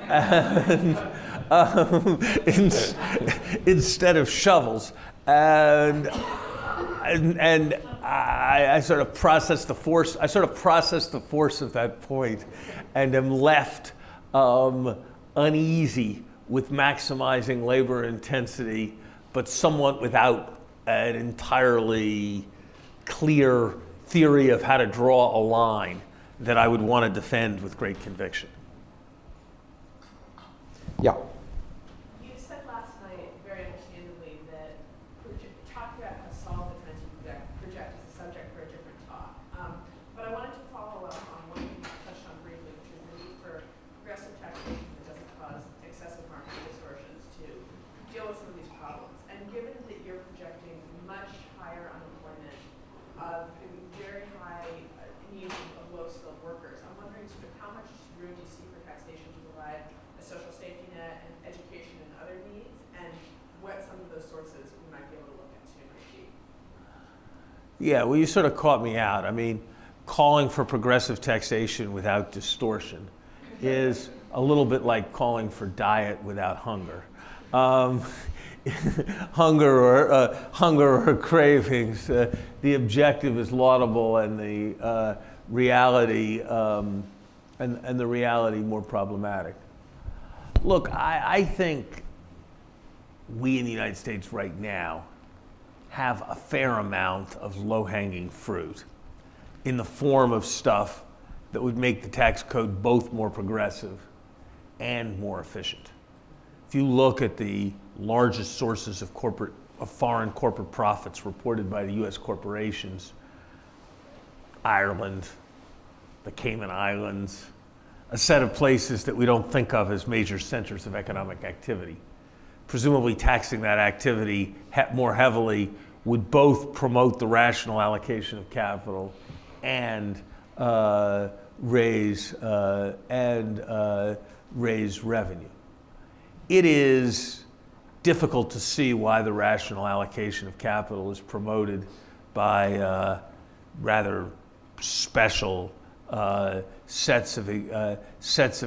And, instead of shovels. And I sort of processed the force. I sort of processed the force of that point, and am left uneasy with maximizing labor intensity, but somewhat without an entirely clear theory of how to draw a line that I would want to defend with great conviction. Yeah. You said last night, very understandably, that talking about how to solve the kinds of project is a subject for a different talk. But I wanted to follow up on what you touched on briefly, which is the need for progressive taxation that doesn't cause excessive market distortions to deal with some of these problems. And given that you're projecting much higher unemployment of very high needs of low-skilled workers, I'm wondering sort of how much room you see for taxation to provide a social safety net and education and other needs, and what some of those sources we might be able to look into might be. Yeah, well, you sort of caught me out. I mean, calling for progressive taxation without distortion is a little bit like calling for diet without hunger. Hunger or cravings. The objective is laudable, and the reality and the reality more problematic. Look, I think we in the United States right now have a fair amount of low-hanging fruit in the form of stuff that would make the tax code both more progressive and more efficient. If you look at the largest sources of foreign corporate profits reported by the US corporations, Ireland, the Cayman Islands, a set of places that we don't think of as major centers of economic activity. Presumably taxing that activity more heavily would both promote the rational allocation of capital and raise revenue. It is difficult to see why the rational allocation of capital is promoted by rather special sets of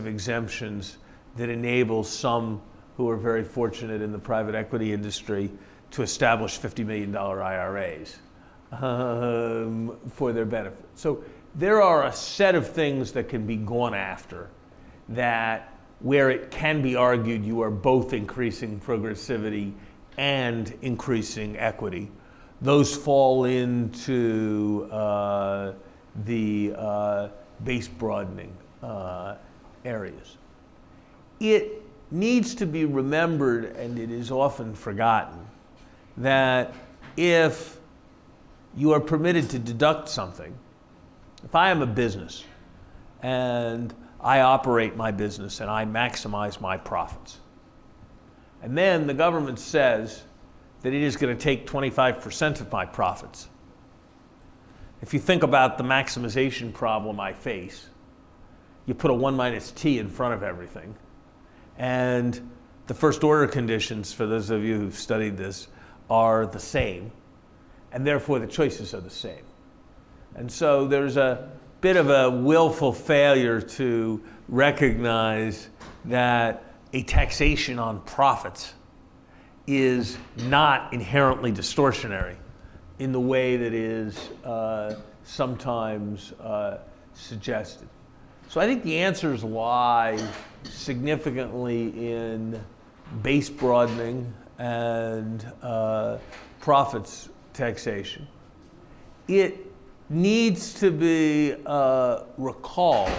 exemptions that enable some who are very fortunate in the private equity industry to establish $50 million IRAs for their benefit. So there are a set of things that can be gone after that where it can be argued you are both increasing progressivity and increasing equity. Those fall into the base broadening areas. It needs to be remembered, and it is often forgotten, that if you are permitted to deduct something, if I am a business and I operate my business and I maximize my profits, and then the government says that it is going to take 25% of my profits. If you think about the maximization problem I face, you put a 1 minus t in front of everything, and the first order conditions, for those of you who've studied this, are the same, and therefore the choices are the same. And so there's a bit of a willful failure to recognize that a taxation on profits is not inherently distortionary in the way that is sometimes suggested. So I think the answers lie significantly in base broadening and profits taxation. It needs to be recalled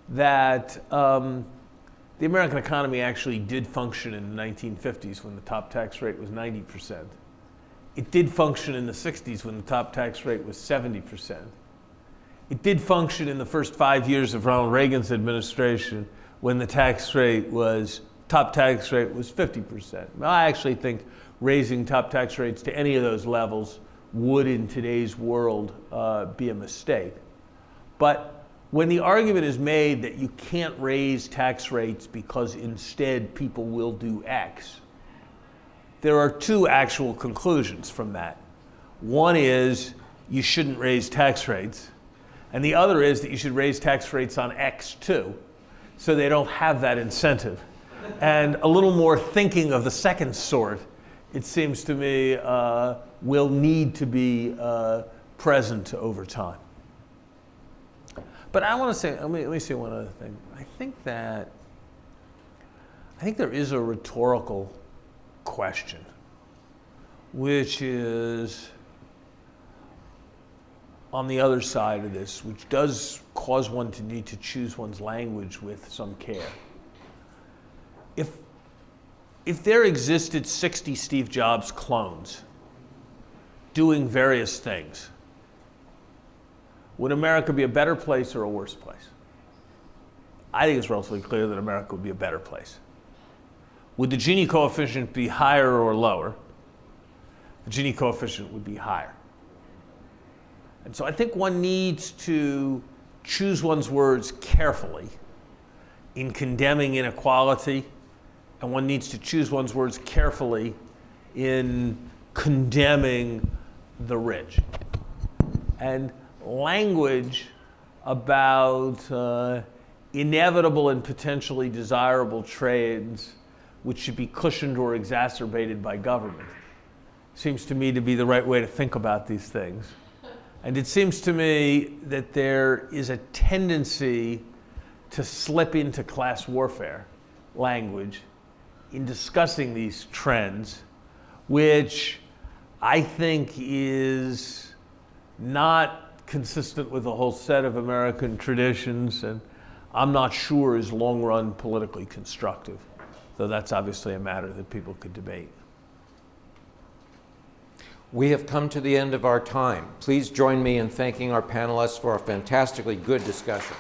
that the American economy actually did function in the 1950s when the top tax rate was 90%. It did function in the 60s when the top tax rate was 70%. It did function in the first 5 years of Ronald Reagan's administration when the top tax rate was 50%. I actually think raising top tax rates to any of those levels would, in today's world, be a mistake. But when the argument is made that you can't raise tax rates because instead people will do X, there are two actual conclusions from that. One is you shouldn't raise tax rates, and the other is that you should raise tax rates on X too, so they don't have that incentive. And a little more thinking of the second sort, it seems to me, will need to be present over time. But I want to say, let me say one other thing. I think there is a rhetorical question, which is on the other side of this, which does cause one to need to choose one's language with some care. If there existed 60 Steve Jobs clones doing various things, would America be a better place or a worse place? I think it's relatively clear that America would be a better place. Would the Gini coefficient be higher or lower? The Gini coefficient would be higher. And so I think one needs to choose one's words carefully in condemning inequality, and one needs to choose one's words carefully in condemning the rich. And language about inevitable and potentially desirable trades which should be cushioned or exacerbated by government seems to me to be the right way to think about these things. And it seems to me that there is a tendency to slip into class warfare language in discussing these trends, which I think is not consistent with a whole set of American traditions, and I'm not sure is long-run politically constructive, though that's obviously a matter that people could debate. We have come to the end of our time. Please join me in thanking our panelists for a fantastically good discussion.